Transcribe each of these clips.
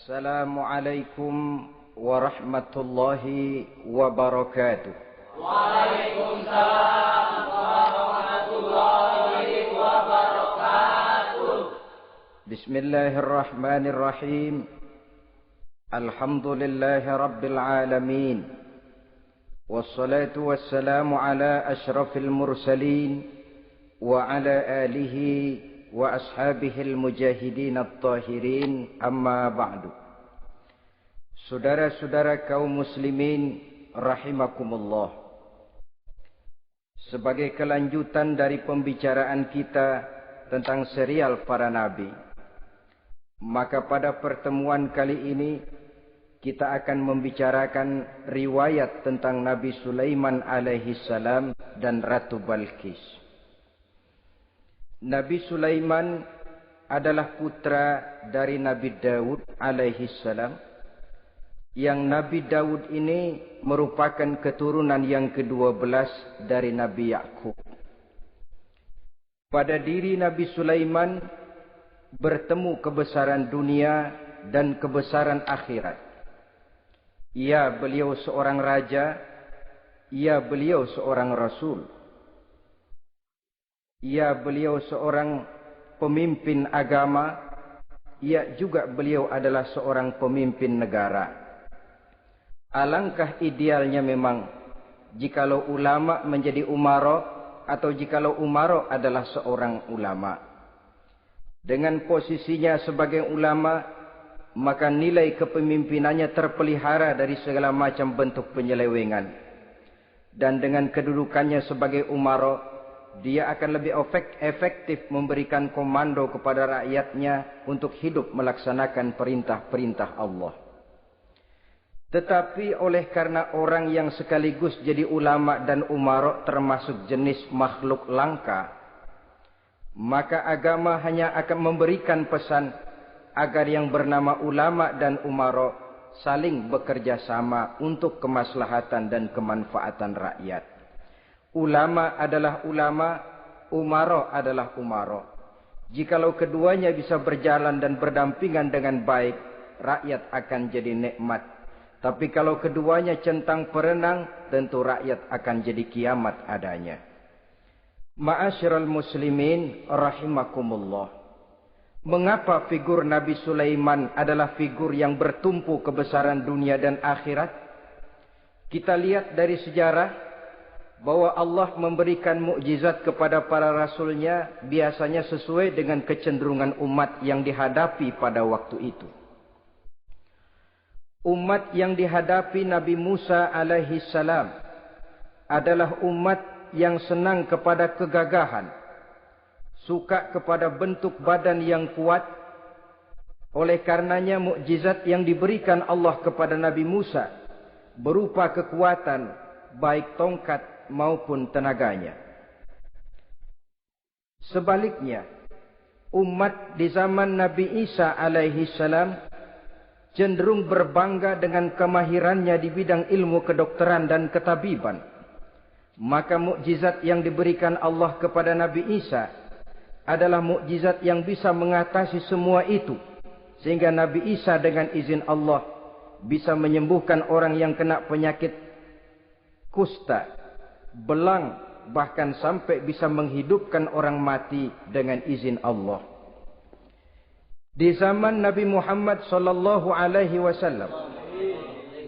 Assalamualaikum warahmatullahi wabarakatuh. Waalaikumsalam warahmatullahi wabarakatuh. Bismillahirrahmanirrahim. Alhamdulillahi rabbil alamin. Wassalatu wassalamu ala ashrafil mursalin wa ala alihi wa ashabihil mujahidin at-tahirin, amma ba'du. Saudara-saudara kaum muslimin rahimakumullah. Sebagai kelanjutan dari pembicaraan kita tentang serial para nabi, maka pada pertemuan kali ini kita akan membicarakan riwayat tentang Nabi Sulaiman alaihi salam dan Ratu Balqis. Nabi Sulaiman adalah putra dari Nabi Daud alaihi salam, yang Nabi Daud ini merupakan keturunan yang ke-12 dari Nabi Yakub. Pada diri Nabi Sulaiman bertemu kebesaran dunia dan kebesaran akhirat. Ya, beliau seorang raja, ya, beliau seorang rasul. Ya, beliau seorang pemimpin agama. Ya, juga beliau adalah seorang pemimpin negara. Alangkah idealnya memang jikalau ulama menjadi umara, atau jikalau umara adalah seorang ulama. Dengan posisinya sebagai ulama, maka nilai kepemimpinannya terpelihara dari segala macam bentuk penyelewengan. Dan dengan kedudukannya sebagai umara, dia akan lebih efektif memberikan komando kepada rakyatnya untuk hidup melaksanakan perintah-perintah Allah. Tetapi oleh karena orang yang sekaligus jadi ulama dan umara termasuk jenis makhluk langka, maka agama hanya akan memberikan pesan agar yang bernama ulama dan umara saling bekerja sama untuk kemaslahatan dan kemanfaatan rakyat. Ulama adalah ulama, umara adalah umara. Jikalau keduanya bisa berjalan dan berdampingan dengan baik, rakyat akan jadi nikmat. Tapi kalau keduanya centang perenang, tentu rakyat akan jadi kiamat adanya. Ma'asyiral muslimin rahimakumullah. Mengapa figur Nabi Sulaiman adalah figur yang bertumpu kebesaran dunia dan akhirat? Kita lihat dari sejarah bahwa Allah memberikan mukjizat kepada para rasulnya biasanya sesuai dengan kecenderungan umat yang dihadapi pada waktu itu. Umat yang dihadapi Nabi Musa alaihi salam adalah umat yang senang kepada kegagahan, suka kepada bentuk badan yang kuat. Oleh karenanya mukjizat yang diberikan Allah kepada Nabi Musa berupa kekuatan, baik tongkat maupun tenaganya. Sebaliknya, umat di zaman Nabi Isa alaihi salam cenderung berbangga dengan kemahirannya di bidang ilmu kedokteran dan ketabiban. Maka mukjizat yang diberikan Allah kepada Nabi Isa adalah mukjizat yang bisa mengatasi semua itu, sehingga Nabi Isa dengan izin Allah bisa menyembuhkan orang yang kena penyakit kusta, belang, bahkan sampai bisa menghidupkan orang mati dengan izin Allah. Di zaman Nabi Muhammad sallallahu alaihi wasallam,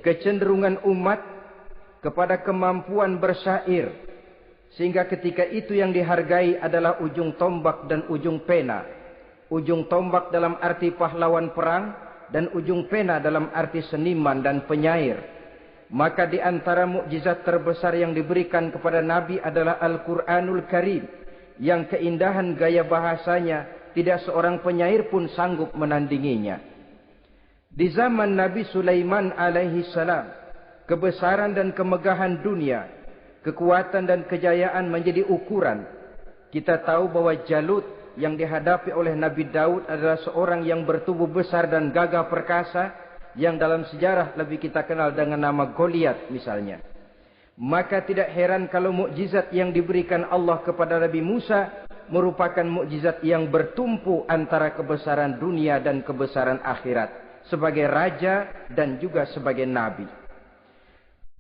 kecenderungan umat kepada kemampuan bersyair, sehingga ketika itu yang dihargai adalah ujung tombak dan ujung pena. Ujung tombak dalam arti pahlawan perang, dan ujung pena dalam arti seniman dan penyair. Maka di antara mukjizat terbesar yang diberikan kepada Nabi adalah Al-Quranul Karim, yang keindahan gaya bahasanya tidak seorang penyair pun sanggup menandinginya. Di zaman Nabi Sulaiman alaihi salam, kebesaran dan kemegahan dunia, kekuatan dan kejayaan menjadi ukuran. Kita tahu bahwa Jalut yang dihadapi oleh Nabi Daud adalah seorang yang bertubuh besar dan gagah perkasa, yang dalam sejarah lebih kita kenal dengan nama Goliat misalnya. Maka tidak heran kalau mukjizat yang diberikan Allah kepada Nabi Musa merupakan mukjizat yang bertumpu antara kebesaran dunia dan kebesaran akhirat, sebagai raja dan juga sebagai nabi.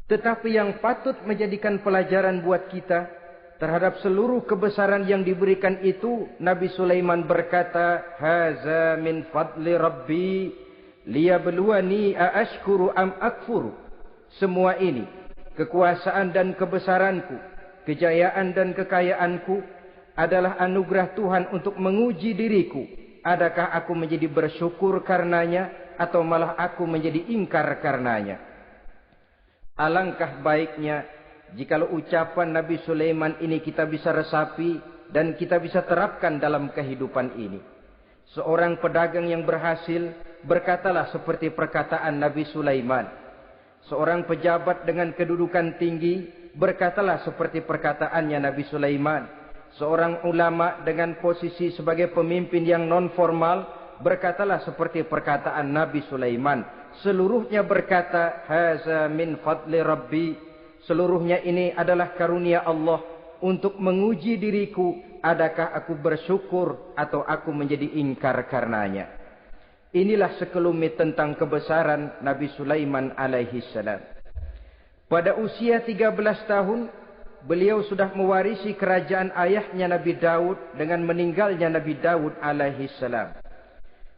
Tetapi yang patut menjadikan pelajaran buat kita terhadap seluruh kebesaran yang diberikan itu, Nabi Sulaiman berkata, "Haza min fadli Rabbi liyabluwani aashkuru am akfuru." Semua ini, kekuasaan dan kebesaranku, kejayaan dan kekayaanku, adalah anugerah Tuhan untuk menguji diriku. Adakah aku menjadi bersyukur karenanya, atau malah aku menjadi ingkar karenanya? Alangkah baiknya jikalau ucapan Nabi Sulaiman ini kita bisa resapi dan kita bisa terapkan dalam kehidupan ini. Seorang pedagang yang berhasil berkatalah seperti perkataan Nabi Sulaiman. Seorang pejabat dengan kedudukan tinggi berkatalah seperti perkataannya Nabi Sulaiman. Seorang ulama dengan posisi sebagai pemimpin yang non formal berkatalah seperti perkataan Nabi Sulaiman. Seluruhnya berkata, "Haza min fadli Rabbi." Seluruhnya ini adalah karunia Allah untuk menguji diriku, adakah aku bersyukur atau aku menjadi ingkar karenanya. Inilah sekelumit tentang kebesaran Nabi Sulaiman alaihi salam. Pada usia 13 tahun, beliau sudah mewarisi kerajaan ayahnya Nabi Daud dengan meninggalnya Nabi Daud alaihi salam.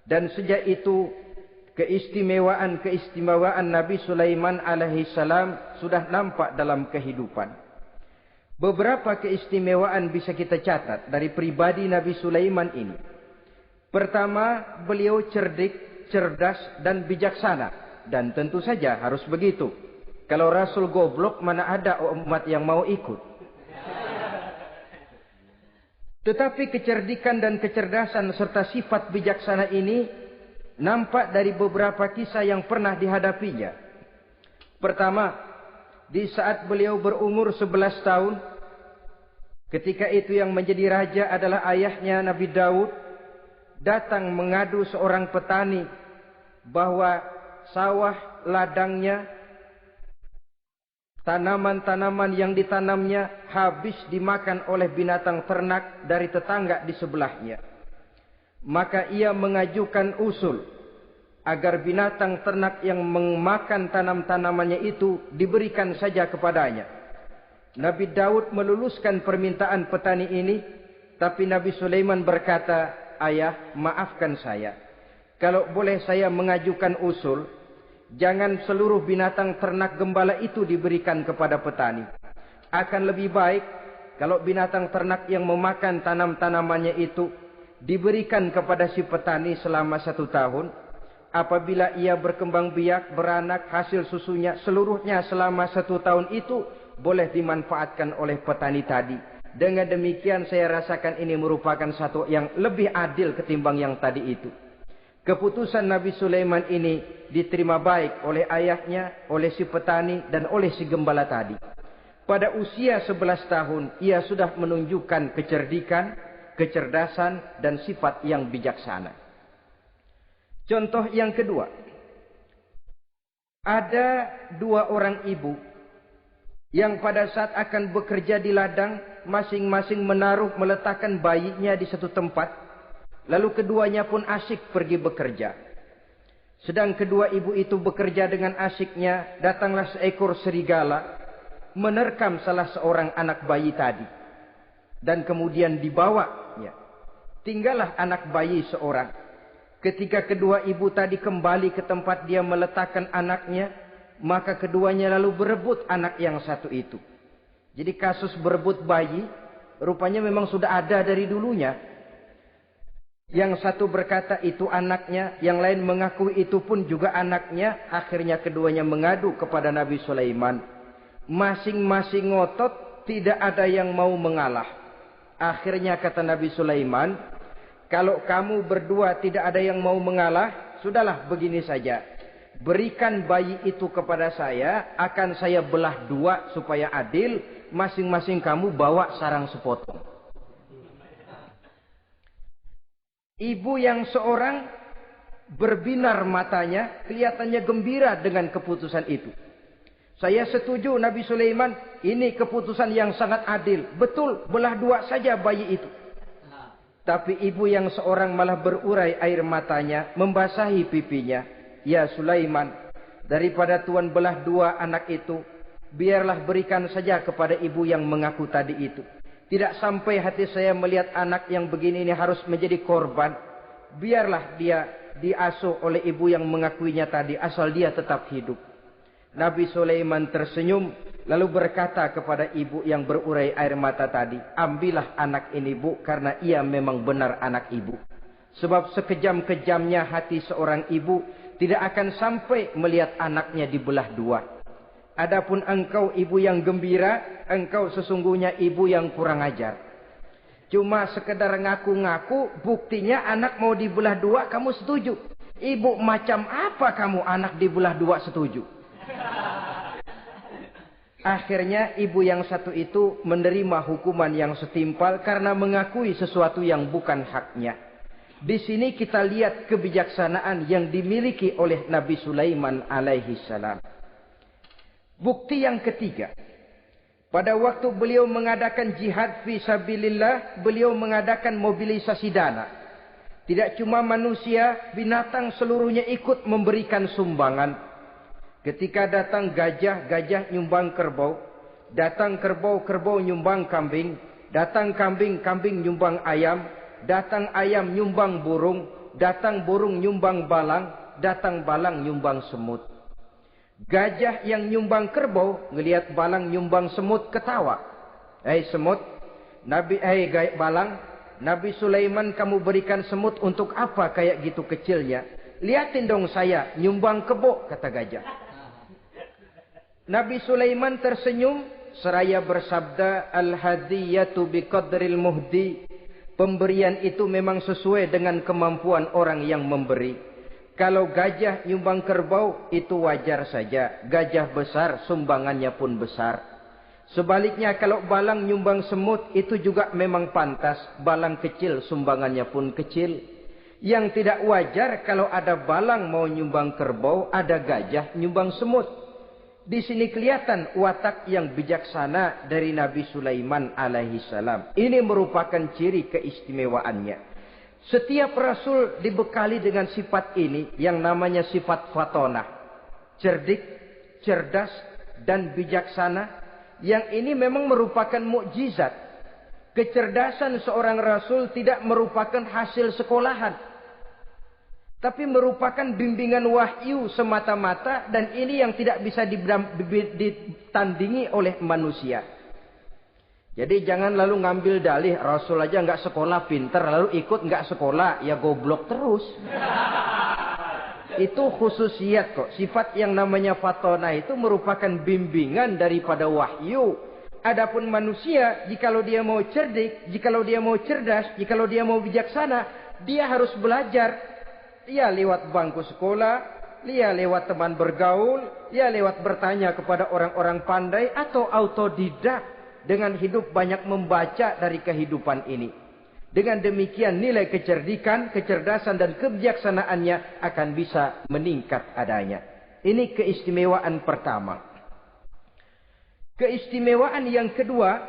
Dan sejak itu, keistimewaan Nabi Sulaiman alaihi salam sudah nampak dalam kehidupan. Beberapa keistimewaan bisa kita catat dari pribadi Nabi Sulaiman ini. Pertama, beliau cerdik, cerdas dan bijaksana. Dan tentu saja harus begitu. Kalau Rasul goblok, mana ada umat yang mau ikut. Tetapi kecerdikan dan kecerdasan serta sifat bijaksana ini nampak dari beberapa kisah yang pernah dihadapinya. Pertama, di saat beliau berumur 11 tahun, ketika itu yang menjadi raja adalah ayahnya Nabi Daud, datang mengadu seorang petani bahwa sawah ladangnya, tanaman-tanaman yang ditanamnya habis dimakan oleh binatang ternak dari tetangga di sebelahnya. Maka ia mengajukan usul agar binatang ternak yang memakan tanam-tanamannya itu diberikan saja kepadanya. Nabi Daud meluluskan permintaan petani ini, tapi Nabi Sulaiman berkata, "Ayah, maafkan saya. Kalau boleh saya mengajukan usul, jangan seluruh binatang ternak gembala itu diberikan kepada petani. Akan lebih baik kalau binatang ternak yang memakan tanam-tanamannya itu diberikan kepada si petani selama 1 tahun. Apabila ia berkembang biak, beranak, hasil susunya seluruhnya selama 1 tahun itu boleh dimanfaatkan oleh petani tadi. Dengan demikian saya rasakan ini merupakan satu yang lebih adil ketimbang yang tadi itu." Keputusan Nabi Sulaiman ini diterima baik oleh ayahnya, oleh si petani, dan oleh si gembala tadi. Pada usia 11 tahun, ia sudah menunjukkan kecerdikan, kecerdasan, dan sifat yang bijaksana. Contoh yang kedua. Ada 2 orang ibu yang pada saat akan bekerja di ladang, masing-masing meletakkan bayinya di satu tempat. Lalu keduanya pun asyik pergi bekerja. Sedang kedua ibu itu bekerja dengan asyiknya, datanglah seekor serigala menerkam salah seorang anak bayi tadi. Dan kemudian dibawanya. Tinggallah anak bayi seorang. Ketika kedua ibu tadi kembali ke tempat dia meletakkan anaknya, maka keduanya lalu berebut anak yang satu itu. Jadi kasus berebut bayi rupanya memang sudah ada dari dulunya. Yang satu berkata itu anaknya, yang lain mengakui itu pun juga anaknya. Akhirnya keduanya mengadu kepada Nabi Sulaiman. Masing-masing ngotot, tidak ada yang mau mengalah. Akhirnya kata Nabi Sulaiman, "Kalau kamu berdua tidak ada yang mau mengalah, sudahlah begini saja. Berikan bayi itu kepada saya, akan saya belah dua supaya adil. Masing-masing kamu bawa sarang sepotong. Ibu yang seorang berbinar matanya, kelihatannya gembira dengan keputusan itu. Saya setuju Nabi Sulaiman, ini keputusan yang sangat adil. Betul, belah dua saja bayi itu. Tapi ibu yang seorang malah berurai air matanya, membasahi pipinya. Ya Sulaiman, daripada Tuhan belah dua anak itu, biarlah berikan saja kepada ibu yang mengaku tadi itu. Tidak sampai hati saya melihat anak yang begini ini harus menjadi korban. Biarlah dia diasuh oleh ibu yang mengakuinya tadi, asal dia tetap hidup. Nabi Sulaiman tersenyum, lalu berkata kepada ibu yang berurai air mata tadi, ambillah anak ini bu, karena ia memang benar anak ibu. Sebab sekejam-kejamnya hati seorang ibu tidak akan sampai melihat anaknya dibelah dua. Adapun engkau ibu yang gembira, engkau sesungguhnya ibu yang kurang ajar. Cuma sekedar ngaku-ngaku, buktinya anak mau dibelah dua, kamu setuju. Ibu macam apa kamu anak dibelah dua setuju? Akhirnya ibu yang satu itu menerima hukuman yang setimpal karena mengakui sesuatu yang bukan haknya. Di sini kita lihat kebijaksanaan yang dimiliki oleh Nabi Sulaiman alaihi salam. Bukti yang ketiga. Pada waktu beliau mengadakan jihad fi sabilillah, beliau mengadakan mobilisasi dana. Tidak cuma manusia, binatang seluruhnya ikut memberikan sumbangan. Ketika datang gajah, gajah nyumbang kerbau. Datang kerbau, kerbau nyumbang kambing. Datang kambing, kambing nyumbang ayam. Datang ayam nyumbang burung. Datang burung nyumbang balang. Datang balang nyumbang semut. Gajah yang nyumbang kerbau ngelihat balang nyumbang semut ketawa. Hei semut, balang, Nabi Sulaiman kamu berikan semut untuk apa kayak gitu kecilnya? Lihatin dong saya nyumbang kebo, kata gajah. Nabi Sulaiman tersenyum seraya bersabda, al-hadiyatu biqadril muhdi. Pemberian itu memang sesuai dengan kemampuan orang yang memberi. Kalau gajah nyumbang kerbau, itu wajar saja. Gajah besar, sumbangannya pun besar. Sebaliknya kalau balang nyumbang semut, itu juga memang pantas. Balang kecil, sumbangannya pun kecil. Yang tidak wajar kalau ada balang mau nyumbang kerbau, ada gajah nyumbang semut. Di sini kelihatan watak yang bijaksana dari Nabi Sulaiman alaihi salam. Ini merupakan ciri keistimewaannya. Setiap rasul dibekali dengan sifat ini yang namanya sifat fatonah. Cerdik, cerdas, dan bijaksana. Yang ini memang merupakan mukjizat. Kecerdasan seorang rasul tidak merupakan hasil sekolahan. Tapi merupakan bimbingan wahyu semata-mata. Dan ini yang tidak bisa ditandingi oleh manusia. Jadi jangan lalu ngambil dalih Rasul aja nggak sekolah pinter lalu ikut nggak sekolah ya goblok terus. Itu khususiat kok. Sifat yang namanya fatona itu merupakan bimbingan daripada wahyu. Adapun manusia jikalau dia mau cerdik, jikalau dia mau cerdas, jikalau dia mau bijaksana, dia harus belajar. Ya lewat bangku sekolah, ya lewat teman bergaul, ya lewat bertanya kepada orang-orang pandai atau autodidak. Dengan hidup banyak membaca dari kehidupan ini. Dengan demikian nilai kecerdikan, kecerdasan dan kebijaksanaannya akan bisa meningkat adanya. Ini keistimewaan pertama. Keistimewaan yang kedua,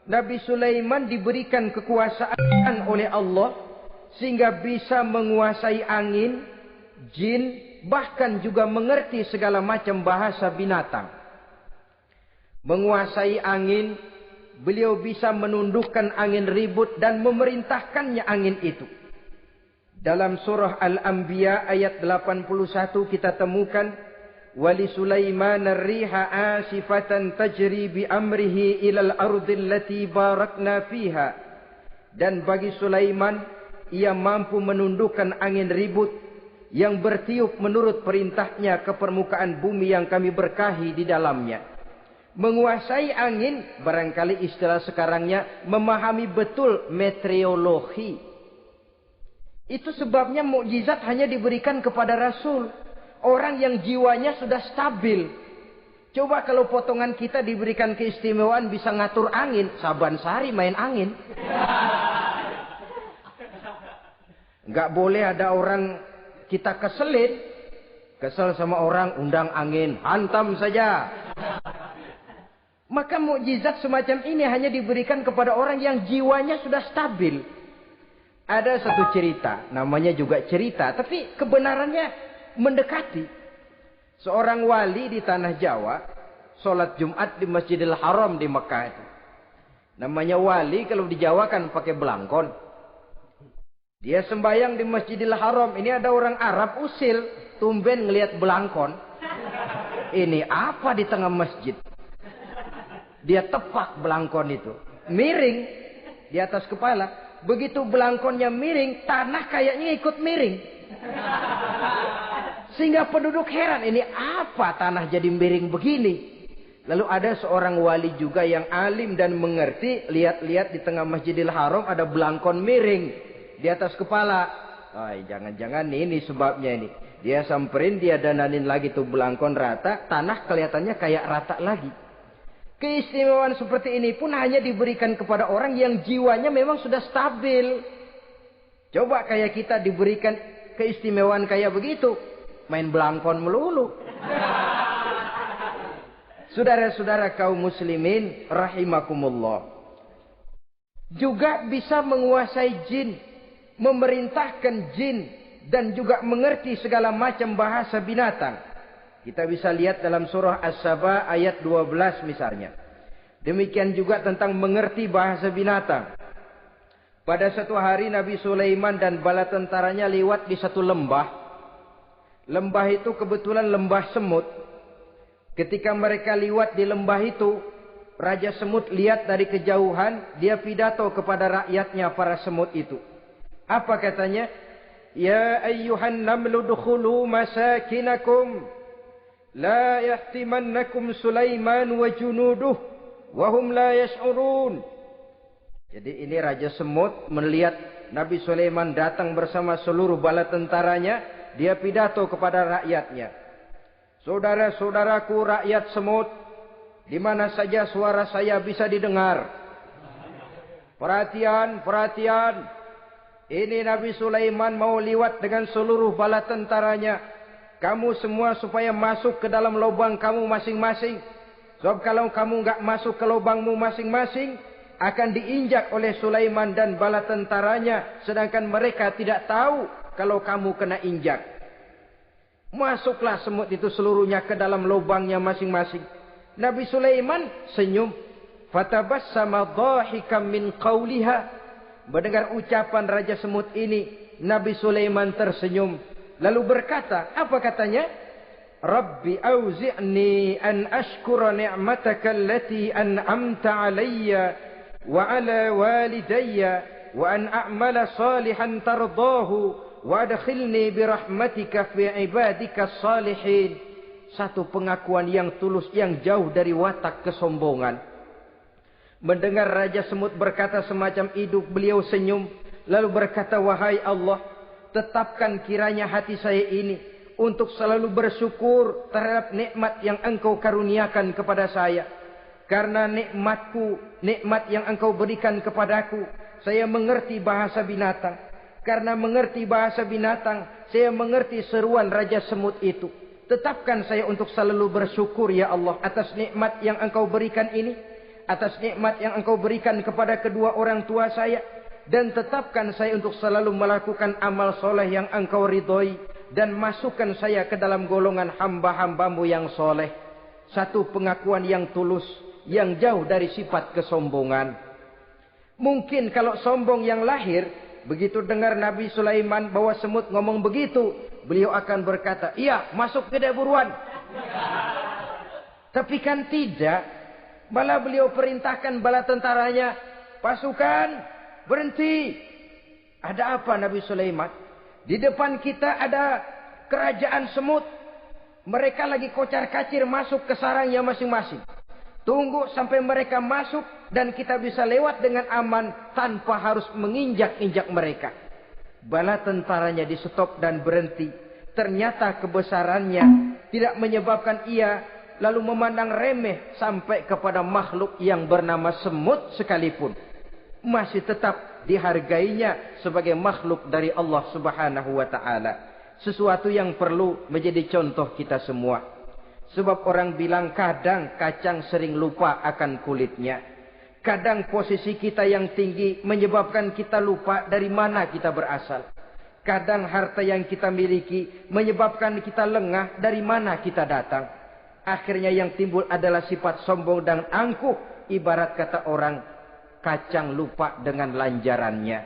Nabi Sulaiman diberikan kekuasaan oleh Allah sehingga bisa menguasai angin, jin, bahkan juga mengerti segala macam bahasa binatang. Menguasai angin, beliau bisa menundukkan angin ribut dan memerintahkannya angin itu. Dalam surah Al-Anbiya ayat 81 kita temukan, Wali Sulaiman ar-riha asifatan tajri bi amrihi ilal ardil lati barakna fiha. Dan bagi Sulaiman, ia mampu menundukkan angin ribut yang bertiup menurut perintahnya ke permukaan bumi yang kami berkahi di dalamnya. Menguasai angin, barangkali istilah sekarangnya, memahami betul meteorologi. Itu sebabnya mukjizat hanya diberikan kepada Rasul. Orang yang jiwanya sudah stabil. Coba kalau potongan kita diberikan keistimewaan bisa ngatur angin. Saban sehari main angin. Nggak boleh ada orang kita keselin. Kesel sama orang, undang angin. Hantam saja. Maka mukjizat semacam ini hanya diberikan kepada orang yang jiwanya sudah stabil. Ada satu cerita, namanya juga cerita, tapi kebenarannya mendekati. Seorang wali di tanah Jawa, sholat Jumat di Masjidil Haram di Mekah itu. Namanya wali, kalau di Jawa kan pakai belangkon. Dia sembahyang di Masjidil Haram. Ini ada orang Arab usil, tumben ngelihat belangkon. Ini apa di tengah masjid? Dia tepak belangkon itu. Miring di atas kepala. Begitu belangkonnya miring, tanah kayaknya ikut miring. Sehingga penduduk heran, ini apa tanah jadi miring begini? Lalu ada seorang wali juga yang alim dan mengerti. Lihat-lihat di tengah Masjidil Haram ada belangkon miring di atas kepala. Jangan-jangan ini sebabnya ini. Dia samperin, dia dananin lagi tuh belangkon rata. Tanah kelihatannya kayak rata lagi. Keistimewaan seperti ini pun hanya diberikan kepada orang yang jiwanya memang sudah stabil. Coba kayak kita diberikan keistimewaan kayak begitu. Main belangkon melulu. Saudara-saudara kaum muslimin rahimakumullah. Juga bisa menguasai jin. Memerintahkan jin. Dan juga mengerti segala macam bahasa binatang. Kita bisa lihat dalam surah As-Saba ayat 12 misalnya. Demikian juga tentang mengerti bahasa binatang. Pada satu hari Nabi Sulaiman dan bala tentaranya lewat di satu lembah. Lembah itu kebetulan lembah semut. Ketika mereka lewat di lembah itu, Raja Semut lihat dari kejauhan, dia pidato kepada rakyatnya para semut itu. Apa katanya? Ya ayyuhan namlu dukhulu masakinakum. La yahtimannakum Sulaiman wa junuduh wahum la yash'urun. Jadi ini Raja Semut melihat Nabi Sulaiman datang bersama seluruh bala tentaranya. Dia pidato kepada rakyatnya. Saudara-saudaraku rakyat semut, di mana saja suara saya bisa didengar. Perhatian, perhatian. Ini Nabi Sulaiman mau liwat dengan seluruh bala tentaranya. Kamu semua supaya masuk ke dalam lubang kamu masing-masing. Sebab kalau kamu enggak masuk ke lubangmu masing-masing, akan diinjak oleh Sulaiman dan bala tentaranya. Sedangkan mereka tidak tahu kalau kamu kena injak. Masuklah semut itu seluruhnya ke dalam lubangnya masing-masing. Nabi Sulaiman senyum. Fatabassama dhahikan min qawliha. Mendengar ucapan Raja Semut ini, Nabi Sulaiman tersenyum. Lalu berkata, apa katanya? Rabbi auzi'ni an ashkura ni'mataka allati an'amta alayya wa ala walidayya wa an a'mala salihan tardahu wa adkhilni birahmatika fi ibadika salihin. Satu pengakuan yang tulus yang jauh dari watak kesombongan. Mendengar Raja Semut berkata semacam itu, beliau senyum lalu berkata, wahai Allah, tetapkan kiranya hati saya ini untuk selalu bersyukur terhadap nikmat yang Engkau karuniakan kepada saya. Karena nikmatku, nikmat yang Engkau berikan kepadaku, saya mengerti bahasa binatang. Karena mengerti bahasa binatang, saya mengerti seruan Raja Semut itu. Tetapkan saya untuk selalu bersyukur ya Allah atas nikmat yang Engkau berikan ini. Atas nikmat yang Engkau berikan kepada kedua orang tua saya. Dan tetapkan saya untuk selalu melakukan amal soleh yang Engkau ridhoi. Dan masukkan saya ke dalam golongan hamba-hambamu yang soleh. Satu pengakuan yang tulus, yang jauh dari sifat kesombongan. Mungkin kalau sombong yang lahir, begitu dengar Nabi Sulaiman bawa semut ngomong begitu, beliau akan berkata, iya masuk ke buruan. Tapi kan tidak. Malah beliau perintahkan bala tentaranya, pasukan berhenti. Ada apa Nabi Sulaiman? Di depan kita ada kerajaan semut. Mereka lagi kocar-kacir masuk ke sarangnya masing-masing. Tunggu sampai mereka masuk dan kita bisa lewat dengan aman tanpa harus menginjak-injak mereka. Bala tentaranya di stop dan berhenti. Ternyata kebesarannya tidak menyebabkan ia lalu memandang remeh sampai kepada makhluk yang bernama semut sekalipun. Masih tetap dihargainya sebagai makhluk dari Allah Subhanahu wa ta'ala. Sesuatu yang perlu menjadi contoh kita semua. Sebab orang bilang kadang kacang sering lupa akan kulitnya. Kadang posisi kita yang tinggi menyebabkan kita lupa dari mana kita berasal. Kadang harta yang kita miliki menyebabkan kita lengah dari mana kita datang. Akhirnya yang timbul adalah sifat sombong dan angkuh. Ibarat kata orang, kacang lupa dengan lanjarannya.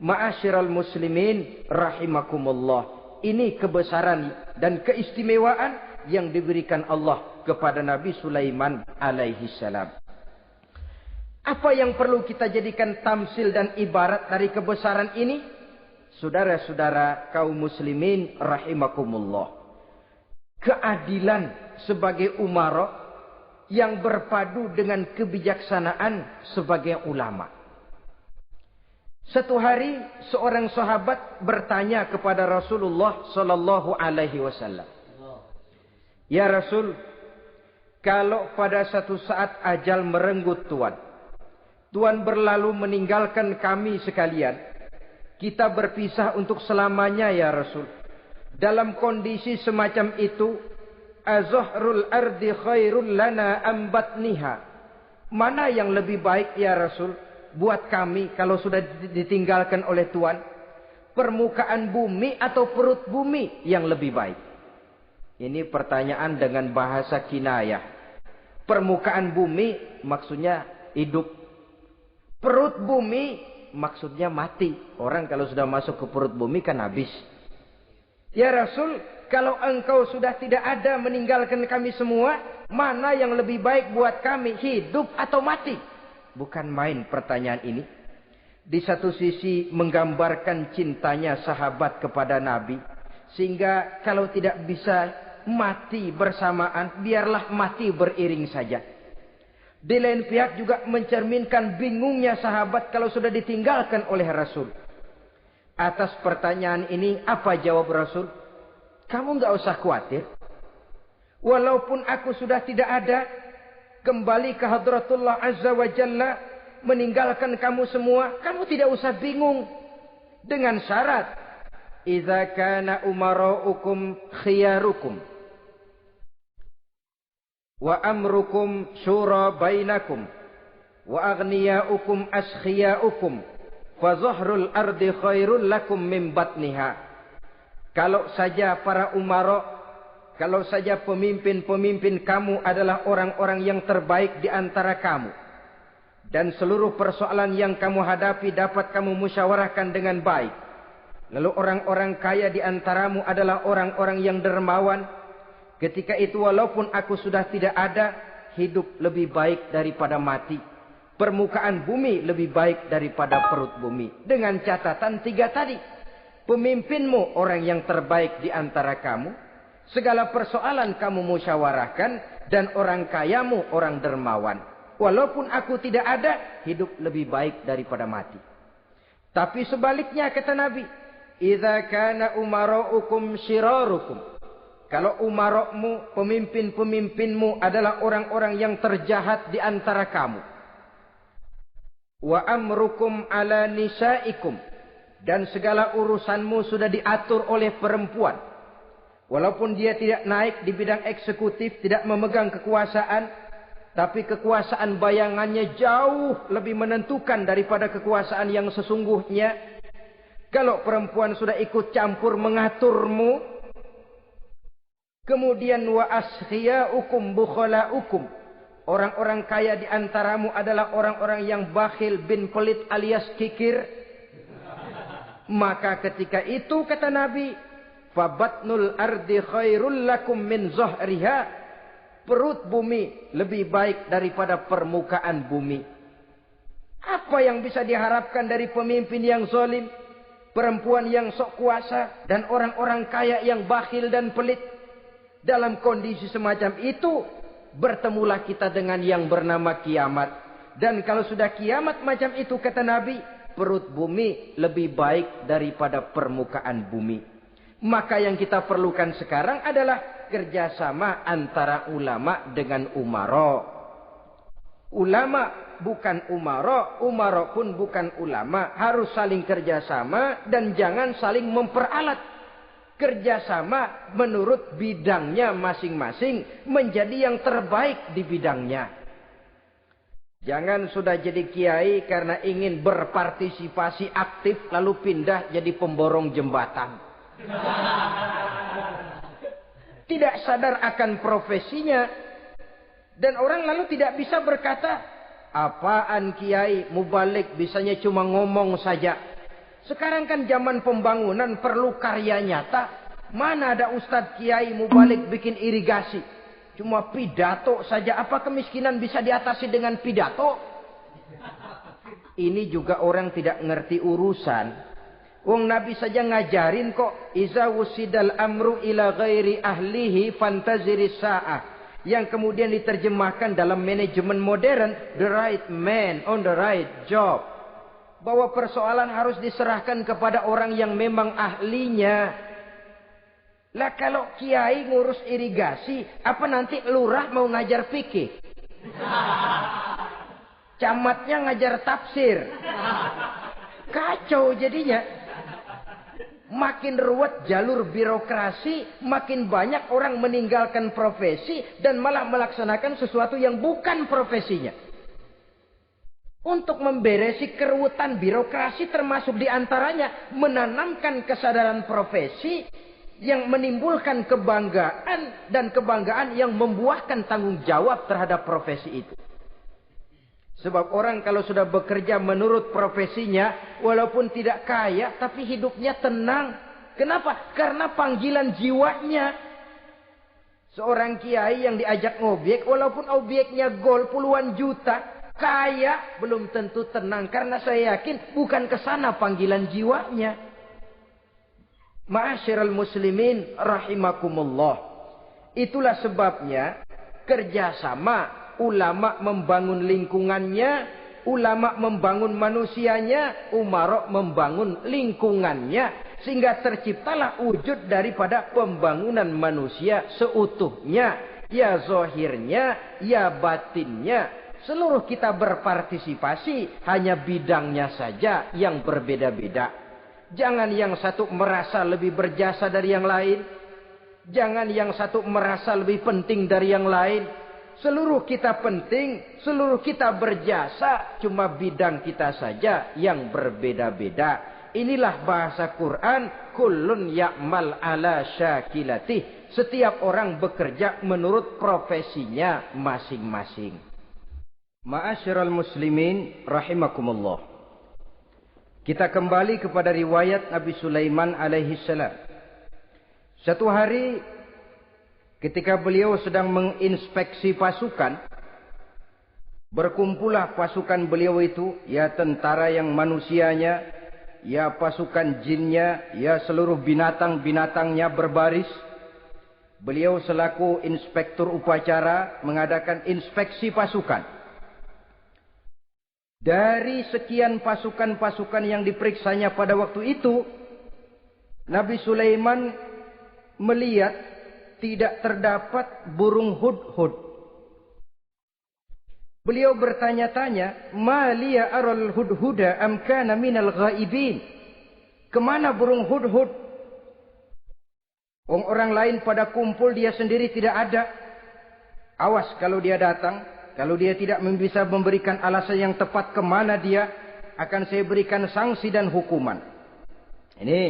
Ma'asyiral muslimin rahimakumullah. Ini kebesaran dan keistimewaan yang diberikan Allah kepada Nabi Sulaiman alaihi salam. Apa yang perlu kita jadikan tamsil dan ibarat dari kebesaran ini? Saudara-saudara kaum muslimin rahimakumullah. Keadilan sebagai umara yang berpadu dengan kebijaksanaan sebagai ulama. Satu hari seorang sahabat bertanya kepada Rasulullah sallallahu alaihi wasallam. Ya Rasul, kalau pada satu saat ajal merenggut Tuhan berlalu meninggalkan kami sekalian, kita berpisah untuk selamanya ya Rasul. Dalam kondisi semacam itu, azahrul ardi khairul lana ambatniha. Mana yang lebih baik ya Rasul buat kami kalau sudah ditinggalkan oleh Tuhan? Permukaan bumi atau perut bumi yang lebih baik? Ini pertanyaan dengan bahasa kinayah. Permukaan bumi maksudnya hidup. Perut bumi maksudnya mati. Orang kalau sudah masuk ke perut bumi kan habis. Ya Rasul, kalau engkau sudah tidak ada meninggalkan kami semua, mana yang lebih baik buat kami, hidup atau mati? Bukan main pertanyaan ini. Di satu sisi menggambarkan cintanya sahabat kepada Nabi. Sehingga kalau tidak bisa mati bersamaan, biarlah mati beriring saja. Di lain pihak juga mencerminkan bingungnya sahabat kalau sudah ditinggalkan oleh Rasul. Atas pertanyaan ini, apa jawab Rasul? Kamu enggak usah khawatir. Walaupun aku sudah tidak ada, kembali ke hadratullah azza wa jalla, meninggalkan kamu semua, kamu tidak usah bingung. Dengan syarat, idza kana umara'ukum khiyarukum wa amrukum syura bainakum wa aghniyaukum askhiyaukum fa zahrul ardi khairul lakum min batniha. Kalau saja para umara, kalau saja pemimpin-pemimpin kamu adalah orang-orang yang terbaik di antara kamu, dan seluruh persoalan yang kamu hadapi dapat kamu musyawarahkan dengan baik, lalu orang-orang kaya di antaramu adalah orang-orang yang dermawan, ketika itu walaupun aku sudah tidak ada, hidup lebih baik daripada mati. Permukaan bumi lebih baik daripada perut bumi. Dengan catatan tiga tadi. Pemimpinmu orang yang terbaik di antara kamu. Segala persoalan kamu musyawarahkan. Dan orang kayamu orang dermawan. Walaupun aku tidak ada, hidup lebih baik daripada mati. Tapi sebaliknya kata Nabi. Idza kana umara'ukum syirarukum. Kalau umarokmu, pemimpin-pemimpinmu adalah orang-orang yang terjahat di antara kamu. Wa amrukum ala nisaikum. Dan segala urusanmu sudah diatur oleh perempuan. Walaupun dia tidak naik di bidang eksekutif, tidak memegang kekuasaan. Tapi kekuasaan bayangannya jauh lebih menentukan daripada kekuasaan yang sesungguhnya. Kalau perempuan sudah ikut campur mengaturmu, kemudian wa askhiyaukum bukhalaukum. Orang-orang kaya di antaramu adalah orang-orang yang bakhil bin pelit alias kikir. Maka ketika itu kata Nabi, fabatnul ardi khairul lakum min zahriha. Perut bumi lebih baik daripada permukaan bumi. Apa yang bisa diharapkan dari pemimpin yang zalim, perempuan yang sok kuasa, dan orang-orang kaya yang bakhil dan pelit? Dalam kondisi semacam itu, bertemulah kita dengan yang bernama kiamat. Dan kalau sudah kiamat macam itu kata Nabi, perut bumi lebih baik daripada permukaan bumi. Maka yang kita perlukan sekarang adalah kerjasama antara ulama dengan umara. Ulama bukan umara, umara pun bukan ulama. Harus saling kerjasama dan jangan saling memperalat. Kerjasama menurut bidangnya masing-masing menjadi yang terbaik di bidangnya. Jangan sudah jadi kiai karena ingin berpartisipasi aktif lalu pindah jadi pemborong jembatan. Tidak sadar akan profesinya. Dan orang lalu tidak bisa berkata, apaan kiai mubalik bisanya cuma ngomong saja. Sekarang kan zaman pembangunan perlu karya nyata. Mana ada ustadz kiai mubalik bikin irigasi. Cuma pidato saja. Apa kemiskinan bisa diatasi dengan pidato? Ini juga orang tidak ngerti urusan. Wong Nabi saja ngajarin kok. Iza wusidal amru ila ghairi ahlihi fantaziris sa'ah. Yang kemudian diterjemahkan dalam manajemen modern, the right man on the right job. Bahwa persoalan harus diserahkan kepada orang yang memang ahlinya. Lah kalau kiai ngurus irigasi, apa nanti lurah mau ngajar fikih? Camatnya ngajar tafsir. Kacau jadinya. Makin ruwet jalur birokrasi, makin banyak orang meninggalkan profesi dan malah melaksanakan sesuatu yang bukan profesinya. Untuk memberesi keruwetan birokrasi termasuk diantaranya menanamkan kesadaran profesi yang menimbulkan kebanggaan dan kebanggaan yang membuahkan tanggung jawab terhadap profesi itu. Sebab orang kalau sudah bekerja menurut profesinya, walaupun tidak kaya, tapi hidupnya tenang. Kenapa? Karena panggilan jiwanya. Seorang kiai yang diajak ngobek, walaupun objeknya gol puluhan juta, kaya, belum tentu tenang. Karena saya yakin bukan ke sana panggilan jiwanya. Ma'asyiral muslimin rahimakumullah. Itulah sebabnya kerjasama. Ulama membangun lingkungannya, ulama membangun manusianya, umarok membangun lingkungannya. Sehingga terciptalah wujud daripada pembangunan manusia seutuhnya. Ya zahirnya, ya batinnya. Seluruh kita berpartisipasi, hanya bidangnya saja yang berbeda-beda. Jangan yang satu merasa lebih berjasa dari yang lain. Jangan yang satu merasa lebih penting dari yang lain. Seluruh kita penting, seluruh kita berjasa, cuma bidang kita saja yang berbeda-beda. Inilah bahasa Quran, kullun ya'mal ala syakilatih. Setiap orang bekerja menurut profesinya masing-masing. Ma'asyiral muslimin rahimakumullah. Kita kembali kepada riwayat Nabi Sulaiman alaihi salam. Satu hari ketika beliau sedang menginspeksi pasukan, berkumpullah pasukan beliau itu, ya tentara yang manusianya, ya pasukan jinnya, ya seluruh binatang-binatangnya berbaris. Beliau selaku inspektur upacara mengadakan inspeksi pasukan. Dari sekian pasukan-pasukan yang diperiksanya pada waktu itu, Nabi Sulaiman melihat tidak terdapat burung hudhud. Beliau bertanya-tanya, "Ma liya aral hudhuda am kana minal ghaibin?" Kemana burung hudhud? Orang lain pada kumpul, dia sendiri tidak ada. Awas kalau dia datang, kalau dia tidak bisa memberikan alasan yang tepat kemana dia, akan saya berikan sanksi dan hukuman. Ini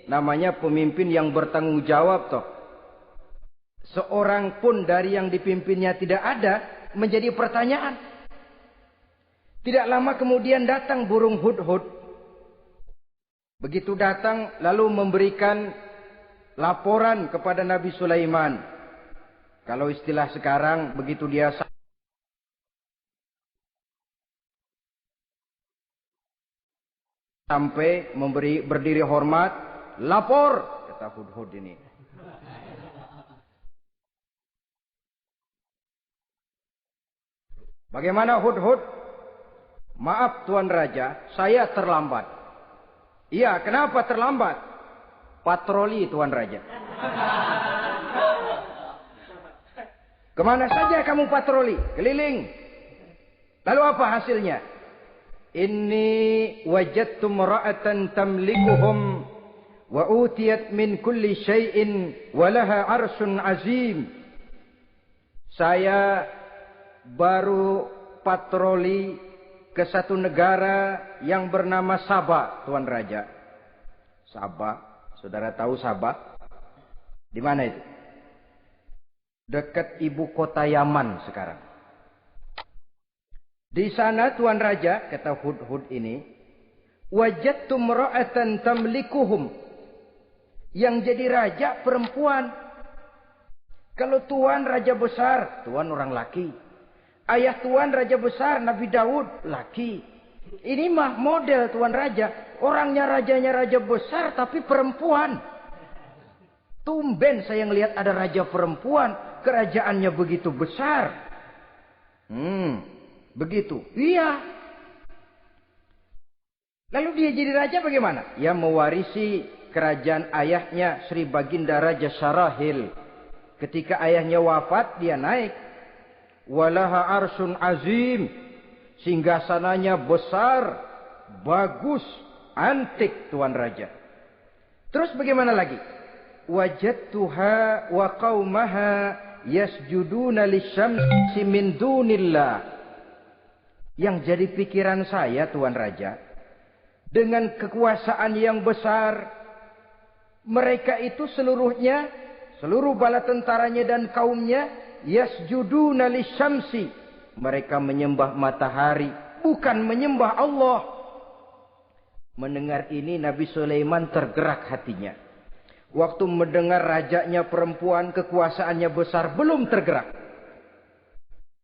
namanya pemimpin yang bertanggung jawab toh. Seorang pun dari yang dipimpinnya tidak ada, menjadi pertanyaan. Tidak lama kemudian datang burung hudhud. Begitu datang lalu memberikan laporan kepada Nabi Sulaiman. Kalau istilah sekarang, begitu dia sampai berdiri hormat, lapor, kata hudhud ini. Bagaimana hudhud? Maaf Tuan Raja, saya terlambat. Iya, kenapa terlambat? Patroli Tuan Raja. Kemana saja kamu patroli? Keliling. Lalu apa hasilnya? Inni wajadtu imra'atan tamlikuhum wa utiyat min kulli syai'in wa laha 'arsyun 'azim. Saya baru patroli ke satu negara yang bernama Sabah, Tuan Raja. Sabah, saudara tahu Sabah? Di mana itu? Dekat ibu kota Yaman sekarang. Di sana Tuan Raja, kata Hudhud ini, wajadtu imra'atan tamlikuhum. Yang jadi raja perempuan. Kalau Tuan raja besar, Tuan orang laki. Ayah Tuan raja besar Nabi Daud, laki. Ini mah model Tuan Raja. Orangnya rajanya raja besar tapi perempuan. Tumben saya ngelihat ada raja perempuan. Kerajaannya begitu besar. Begitu. Iya. Lalu dia jadi raja bagaimana? Ya mewarisi kerajaan ayahnya Sri Baginda Raja Syarahil. Ketika ayahnya wafat dia naik. Walaha arsun azim. Singgasananya besar. Bagus. Antik Tuan Raja. Terus bagaimana lagi? Wajadtuha wa qaumaha yasjuduna lisyamsi min dunillah. Yang jadi pikiran saya Tuan Raja. Dengan kekuasaan yang besar. Mereka itu seluruhnya. Seluruh bala tentaranya dan kaumnya. Yasjuduna lisyamsi. Mereka menyembah matahari. Bukan menyembah Allah. Mendengar ini Nabi Sulaiman tergerak hatinya. Waktu mendengar rajanya perempuan, kekuasaannya besar, belum tergerak.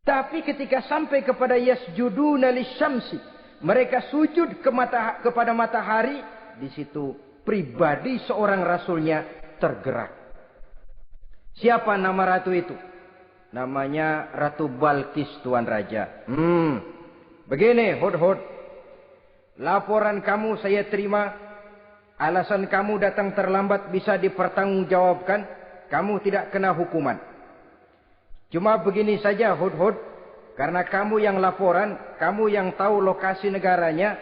Tapi ketika sampai kepada yasjuduna lisyamsi, mereka sujud kepada matahari, di situ pribadi seorang rasulnya tergerak. Siapa nama ratu itu? Namanya Ratu Balkis Tuan Raja. Begini Hudhud. Laporan kamu saya terima. Alasan kamu datang terlambat bisa dipertanggungjawabkan. Kamu tidak kena hukuman. Cuma begini saja Hudhud. Karena kamu yang laporan. Kamu yang tahu lokasi negaranya.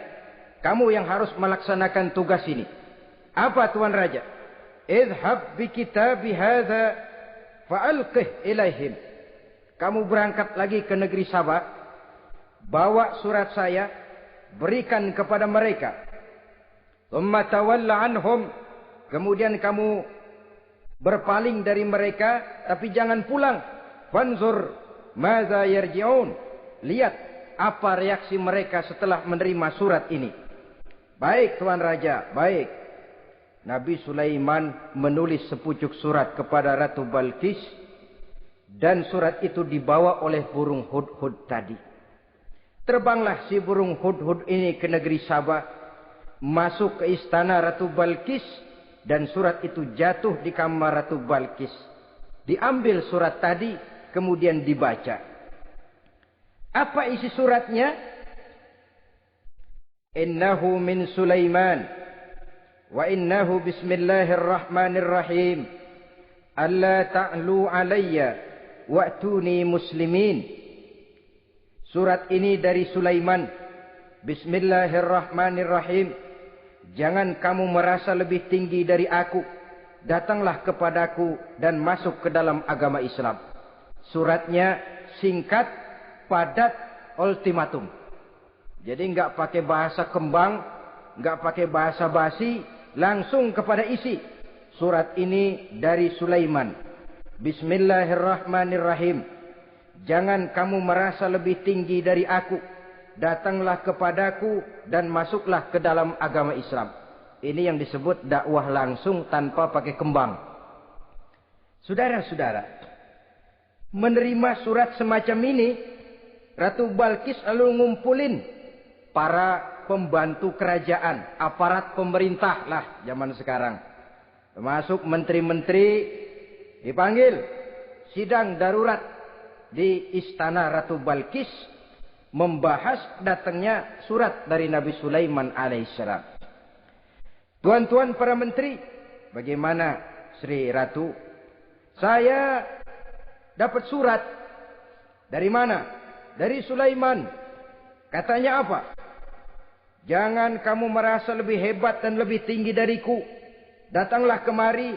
Kamu yang harus melaksanakan tugas ini. Apa Tuan Raja? Idhab bi kitabi hadha fa'alqih ilaihim. Kamu berangkat lagi ke negeri Sabah. Bawa surat saya. Berikan kepada mereka. Thumma tawalla anhum. Kemudian kamu berpaling dari mereka. Tapi jangan pulang. Fanzur madza yarji'un. Lihat apa reaksi mereka setelah menerima surat ini. Baik Tuan Raja, baik. Nabi Sulaiman menulis sepucuk surat kepada Ratu Balkis. Dan surat itu dibawa oleh burung Hudhud tadi. Terbanglah si burung Hudhud ini ke negeri Sabah. Masuk ke istana Ratu Balkis. Dan surat itu jatuh di kamar Ratu Balkis. Diambil surat tadi. Kemudian dibaca. Apa isi suratnya? Innahu min Sulaiman. Wa innahu bismillahirrahmanirrahim. Alla ta'lu alayya. Wa'tuni muslimin. Surat ini dari Sulaiman. Bismillahirrahmanirrahim. Jangan kamu merasa lebih tinggi dari aku. Datanglah kepadaku dan masuk ke dalam agama Islam. Suratnya singkat, padat, ultimatum. Jadi enggak pakai bahasa kembang, enggak pakai bahasa basi, langsung kepada isi. Surat ini dari Sulaiman. Bismillahirrahmanirrahim. Jangan kamu merasa lebih tinggi dari aku. Datanglah kepadaku dan masuklah ke dalam agama Islam. Ini yang disebut dakwah langsung tanpa pakai kembang. Saudara-saudara, menerima surat semacam ini, Ratu Balkis lalu ngumpulin para pembantu kerajaan, aparat pemerintah lah zaman sekarang. Termasuk menteri-menteri dipanggil sidang darurat di istana Ratu Balkis. membahas datangnya surat dari Nabi Sulaiman alaihissalam. Tuan-tuan para menteri, bagaimana Sri Ratu? Saya dapat surat. Dari mana? Dari Sulaiman. Katanya apa? Jangan kamu merasa lebih hebat dan lebih tinggi dariku. Datanglah kemari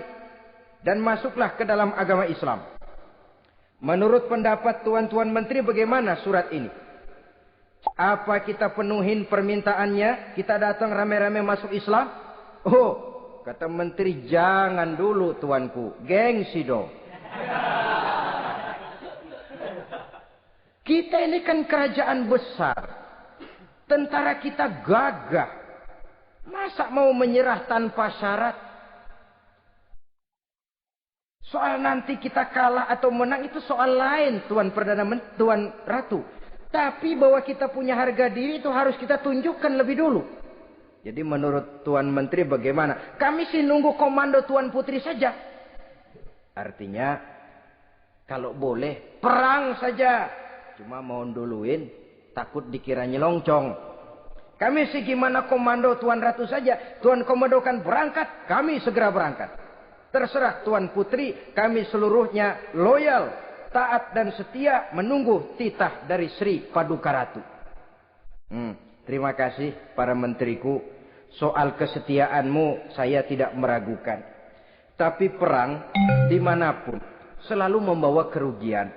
dan masuklah ke dalam agama Islam. Menurut pendapat tuan-tuan menteri, bagaimana surat ini? Apa kita penuhin permintaannya? Kita datang rame-rame masuk Islam? Oh, kata menteri, jangan dulu tuanku. Gengsi dong. Kita ini kan kerajaan besar. Tentara kita gagah. Masa mau menyerah tanpa syarat? Soal nanti kita kalah atau menang itu soal lain, Tuan Perdana Menteri, Tuan Ratu. Tapi bahwa kita punya harga diri itu harus kita tunjukkan lebih dulu. Jadi menurut Tuan Menteri bagaimana? Kami sih nunggu komando Tuan Putri saja. Artinya kalau boleh perang saja. Cuma mau duluin takut dikira nyelongcong. Kami sih gimana komando Tuan Ratu saja. Tuan komandokan berangkat, kami segera berangkat. Terserah Tuan Putri, kami seluruhnya loyal, taat dan setia menunggu titah dari Sri Paduka Ratu. Terima kasih para menteriku. Soal kesetiaanmu saya tidak meragukan. Tapi perang dimanapun selalu membawa kerugian.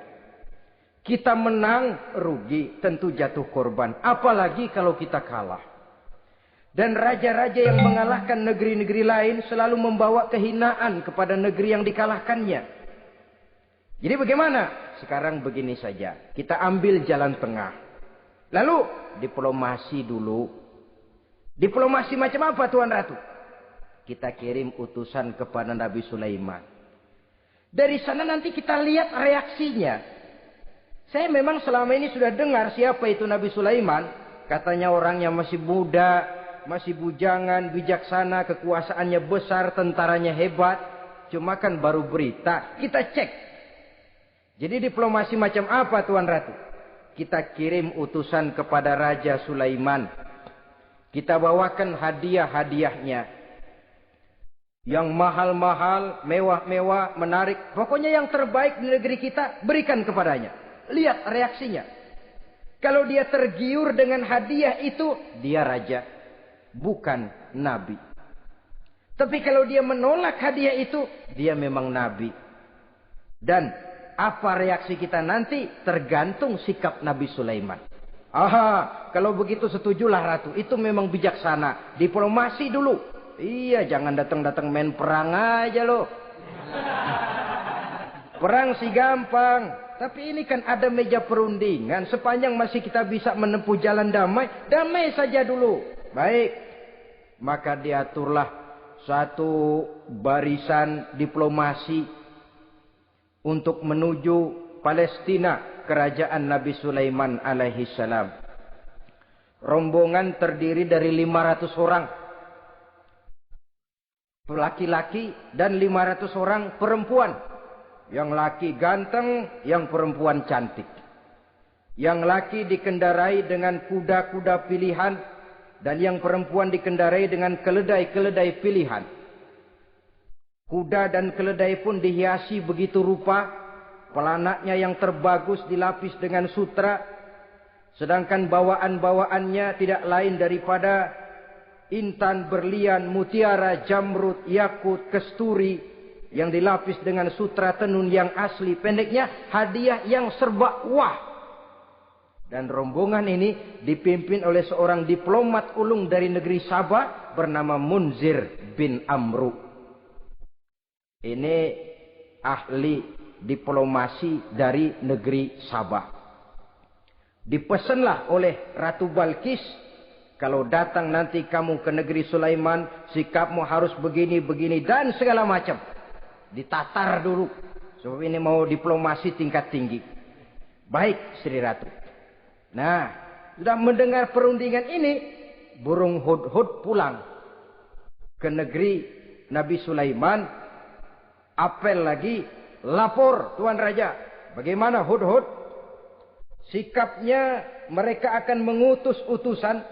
Kita menang rugi, tentu jatuh korban. Apalagi kalau kita kalah. Dan raja-raja yang mengalahkan negeri-negeri lain selalu membawa kehinaan kepada negeri yang dikalahkannya. Jadi bagaimana? Sekarang begini saja. Kita ambil jalan tengah. Lalu diplomasi dulu. Diplomasi macam apa Tuan Ratu? Kita kirim utusan kepada Nabi Sulaiman. Dari sana nanti kita lihat reaksinya. Saya memang selama ini sudah dengar siapa itu Nabi Sulaiman. Katanya orangnya masih muda, masih bujangan, bijaksana, kekuasaannya besar, tentaranya hebat. Cuma kan baru berita, kita cek. Jadi diplomasi macam apa Tuan Ratu? Kita kirim utusan kepada Raja Sulaiman. Kita bawakan hadiah-hadiahnya. Yang mahal-mahal, mewah-mewah, menarik. Pokoknya yang terbaik di negeri kita, berikan kepadanya. Lihat reaksinya. Kalau dia tergiur dengan hadiah itu, dia raja. Bukan nabi. Tapi kalau dia menolak hadiah itu, dia memang nabi. Dan apa reaksi kita nanti tergantung sikap Nabi Sulaiman. Aha, kalau begitu setujulah Ratu. Itu memang bijaksana. Diplomasi dulu. Iya, jangan datang-datang main perang aja loh. Perang sih gampang. Tapi ini kan ada meja perundingan. Sepanjang masih kita bisa menempuh jalan damai, damai saja dulu. Baik. Maka diaturlah satu barisan diplomasi untuk menuju Palestina, kerajaan Nabi Sulaiman alaihi salam. Rombongan terdiri dari 500 orang laki-laki dan 500 orang perempuan. Yang laki ganteng, yang perempuan cantik. Yang laki dikendarai dengan kuda-kuda pilihan dan yang perempuan dikendarai dengan keledai-keledai pilihan. Kuda dan keledai pun dihiasi begitu rupa. Pelanaknya yang terbagus dilapis dengan sutra. Sedangkan bawaan-bawaannya tidak lain daripada intan, berlian, mutiara, jamrud, yakut, kesturi yang dilapis dengan sutra tenun yang asli. Pendeknya hadiah yang serba wah. Dan rombongan ini dipimpin oleh seorang diplomat ulung dari negeri Sabah bernama Munzir bin Amru. Ini ahli diplomasi dari negeri Sabah. Dipesanlah oleh Ratu Balkis, kalau datang nanti kamu ke negeri Sulaiman, sikapmu harus begini, begini dan segala macam. Ditatar dulu. Sebab ini mau diplomasi tingkat tinggi. Baik Sri Ratu. Nah, sudah mendengar perundingan ini, burung hudhud pulang ke negeri Nabi Sulaiman. Apel lagi, lapor Tuan Raja. Bagaimana hudhud? Sikapnya mereka akan mengutus utusan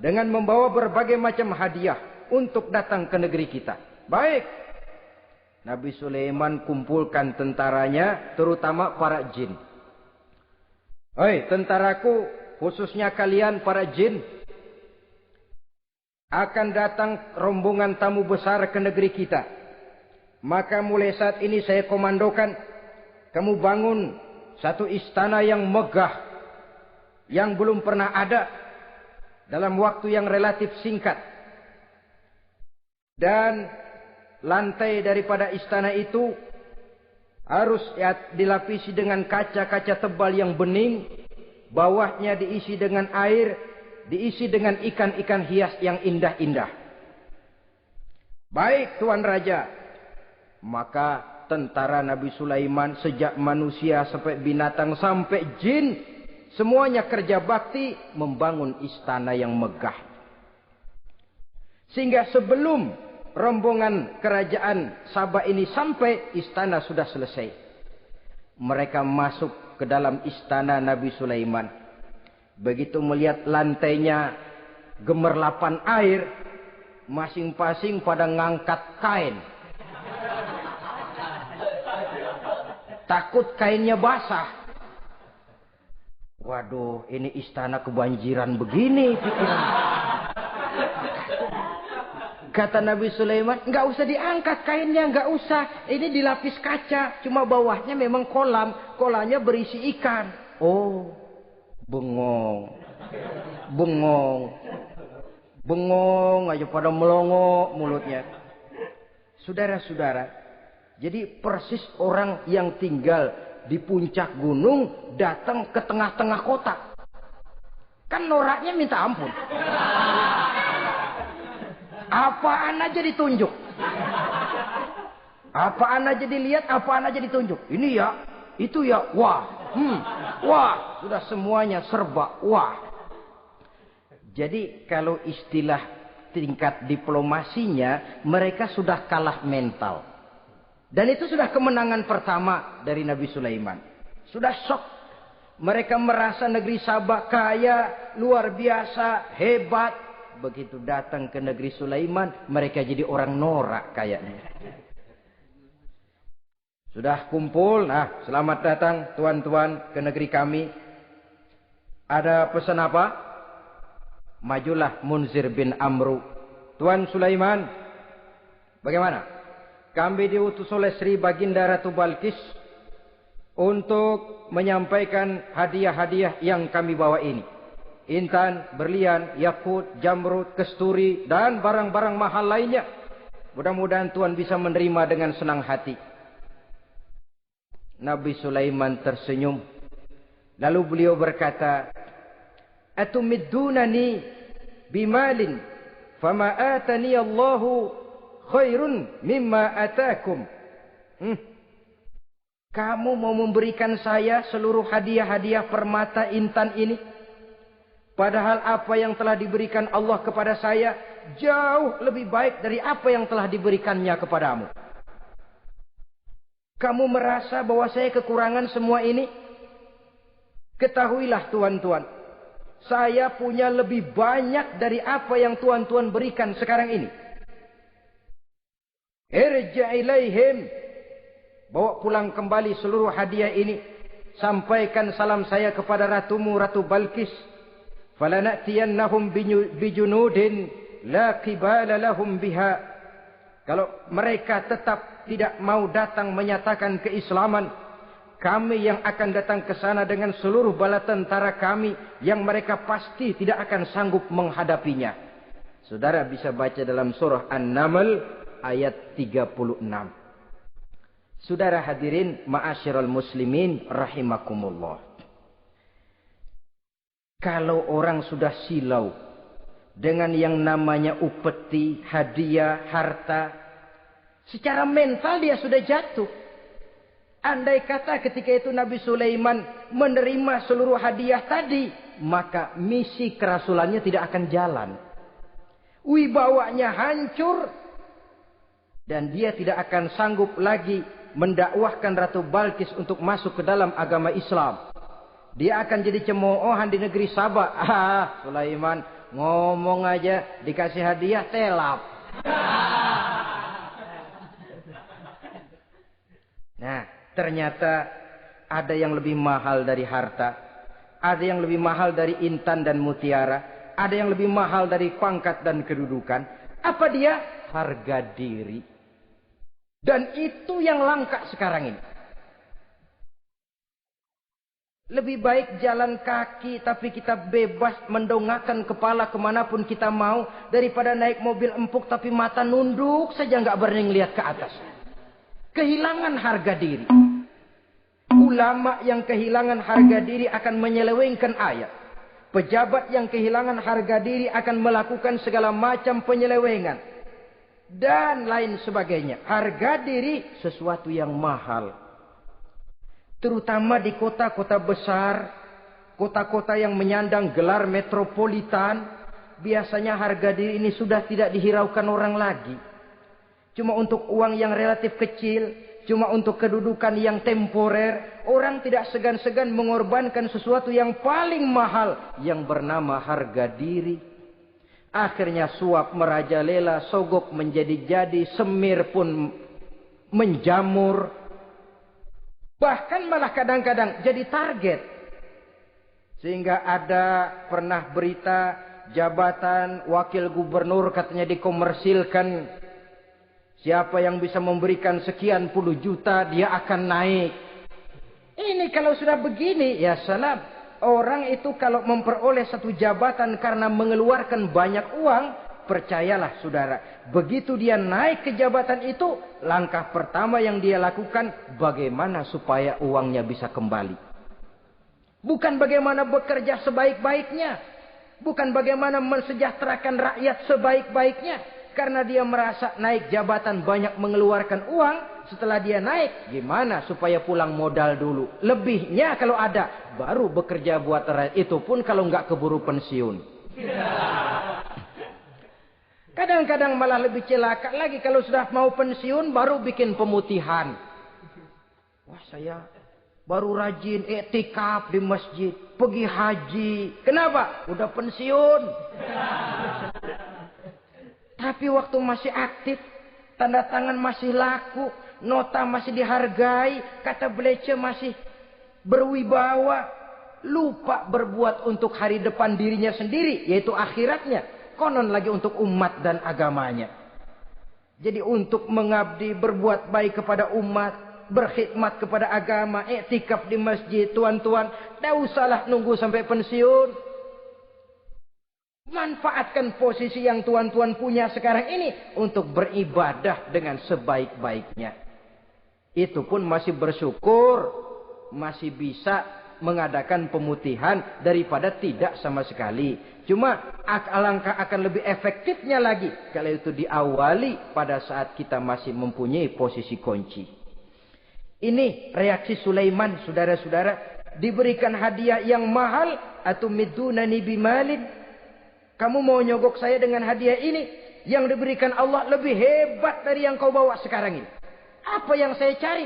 dengan membawa berbagai macam hadiah untuk datang ke negeri kita. Baik. Nabi Sulaiman kumpulkan tentaranya, terutama para jin. Hei tentaraku, khususnya kalian para jin, akan datang rombongan tamu besar ke negeri kita. Maka mulai saat ini saya komandokan, kamu bangun satu istana yang megah, yang belum pernah ada dalam waktu yang relatif singkat. Dan lantai daripada istana itu harus dilapisi dengan kaca-kaca tebal yang bening. Bawahnya diisi dengan air, diisi dengan ikan-ikan hias yang indah-indah. Baik Tuan Raja. Maka tentara Nabi Sulaiman, sejak manusia sampai binatang sampai jin, semuanya kerja bakti membangun istana yang megah. Sehingga sebelum rombongan kerajaan Sabah ini sampai, istana sudah selesai. Mereka masuk ke dalam istana Nabi Sulaiman. Begitu melihat lantainya gemerlapan air, masing-masing pada ngangkat kain. Takut kainnya basah. Waduh, ini istana kebanjiran begini pikiran. Kata Nabi Sulaiman, nggak usah diangkat kainnya, nggak usah. Ini dilapis kaca, cuma bawahnya memang kolam. Kolamnya berisi ikan. Oh, bengong. Bengong. Bengong aja pada melongo mulutnya. Saudara-saudara, jadi persis orang yang tinggal di puncak gunung datang ke tengah-tengah kota. Kan noraknya minta ampun. Apaan aja ditunjuk. Apaan aja dilihat, apaan aja ditunjuk. Ini ya, itu ya, wah. Wah, sudah semuanya serba wah. Jadi kalau istilah tingkat diplomasinya, mereka sudah kalah mental. Dan itu sudah kemenangan pertama dari Nabi Sulaiman. Sudah shock. Mereka merasa negeri Sabah kaya, luar biasa, hebat. Begitu datang ke negeri Sulaiman, mereka jadi orang norak kayaknya. Sudah kumpul, nah selamat datang tuan-tuan ke negeri kami. Ada pesan apa? Majulah Munzir bin Amru. Tuan Sulaiman, bagaimana? Kami diutus oleh Sri Baginda Ratu Balkis untuk menyampaikan hadiah-hadiah yang kami bawa ini. Intan, berlian, yakut, jamrud, kesturi, dan barang-barang mahal lainnya. Mudah-mudahan Tuhan bisa menerima dengan senang hati. Nabi Sulaiman tersenyum. Lalu beliau berkata, Atumiddunani bimalin, fama atani Allahu khairun mimma atakum. Kamu mau memberikan saya seluruh hadiah-hadiah permata intan ini? Padahal apa yang telah diberikan Allah kepada saya jauh lebih baik dari apa yang telah diberikannya kepadamu. Kamu merasa bahwa saya kekurangan semua ini? Ketahuilah tuan-tuan, saya punya lebih banyak dari apa yang tuan-tuan berikan sekarang ini. Irja' ilaihim, bawa pulang kembali seluruh hadiah ini. Sampaikan salam saya kepada ratumu, Ratu Balkis. Falanatiyannahum bijunudin la qibala lahum biha. Kalau mereka tetap tidak mau datang menyatakan keislaman, kami yang akan datang ke sana dengan seluruh bala tentara kami yang mereka pasti tidak akan sanggup menghadapinya. Saudara bisa baca dalam surah An-Naml ayat 36. Saudara hadirin ma'asyiral muslimin rahimakumullah. Kalau orang sudah silau dengan yang namanya upeti, hadiah, harta, secara mental dia sudah jatuh. Andai kata ketika itu Nabi Sulaiman menerima seluruh hadiah tadi, maka misi kerasulannya tidak akan jalan. Wibawanya hancur dan dia tidak akan sanggup lagi mendakwahkan Ratu Balkis untuk masuk ke dalam agama Islam. Dia akan jadi cemoohan di negeri Sabah. Ah, Sulaiman ngomong aja dikasih hadiah telap. Nah, ternyata ada yang lebih mahal dari harta. Ada yang lebih mahal dari intan dan mutiara. Ada yang lebih mahal dari pangkat dan kedudukan. Apa dia? Harga diri. Dan itu yang langka sekarang ini. Lebih baik jalan kaki tapi kita bebas mendongakkan kepala kemanapun kita mau. Daripada naik mobil empuk tapi mata nunduk saja nggak berani lihat ke atas. Kehilangan harga diri. Ulama yang kehilangan harga diri akan menyelewengkan ayat. Pejabat yang kehilangan harga diri akan melakukan segala macam penyelewengan. Dan lain sebagainya. Harga diri sesuatu yang mahal. Terutama di kota-kota besar. Kota-kota yang menyandang gelar metropolitan. Biasanya harga diri ini sudah tidak dihiraukan orang lagi. Cuma untuk uang yang relatif kecil. Cuma untuk kedudukan yang temporer. Orang tidak segan-segan mengorbankan sesuatu yang paling mahal. Yang bernama harga diri. Akhirnya suap merajalela, sogok menjadi-jadi, semir pun menjamur. Bahkan malah kadang-kadang jadi target. Sehingga ada pernah berita jabatan wakil gubernur katanya dikomersilkan. Siapa yang bisa memberikan sekian puluh juta dia akan naik. Ini kalau sudah begini ya salam. Orang itu kalau memperoleh satu jabatan karena mengeluarkan banyak uang. Percayalah saudara. Begitu dia naik ke jabatan itu. Langkah pertama yang dia lakukan. Bagaimana supaya uangnya bisa kembali. Bukan bagaimana bekerja sebaik-baiknya. Bukan bagaimana mensejahterakan rakyat sebaik-baiknya. Karena dia merasa naik jabatan banyak mengeluarkan uang. Setelah dia naik, gimana supaya pulang modal dulu. Lebihnya kalau ada, baru bekerja buat rakyat. Itu pun kalau nggak keburu pensiun. Kadang-kadang malah lebih celaka lagi. Kalau sudah mau pensiun, baru bikin pemutihan. Wah saya baru rajin iktikaf di masjid. Pergi haji. Kenapa? Udah pensiun. Tapi waktu masih aktif, tanda tangan masih laku, nota masih dihargai, kata belece masih berwibawa, lupa berbuat untuk hari depan dirinya sendiri, yaitu akhiratnya, konon lagi untuk umat dan agamanya. Jadi untuk mengabdi, berbuat baik kepada umat, berkhidmat kepada agama, iktikaf di masjid, tuan-tuan, tidak usahlah nunggu sampai pensiun. Manfaatkan posisi yang tuan-tuan punya sekarang ini untuk beribadah dengan sebaik-baiknya. Itu pun masih bersyukur, masih bisa mengadakan pemutihan daripada tidak sama sekali. Cuma alangkah akan lebih efektifnya lagi kalau itu diawali pada saat kita masih mempunyai posisi kunci. Ini reaksi Sulaiman, saudara-saudara. Diberikan hadiah yang mahal atau midunani bimalin. Kamu mau nyogok saya dengan hadiah ini. Yang diberikan Allah lebih hebat dari yang kau bawa sekarang ini. Apa yang saya cari?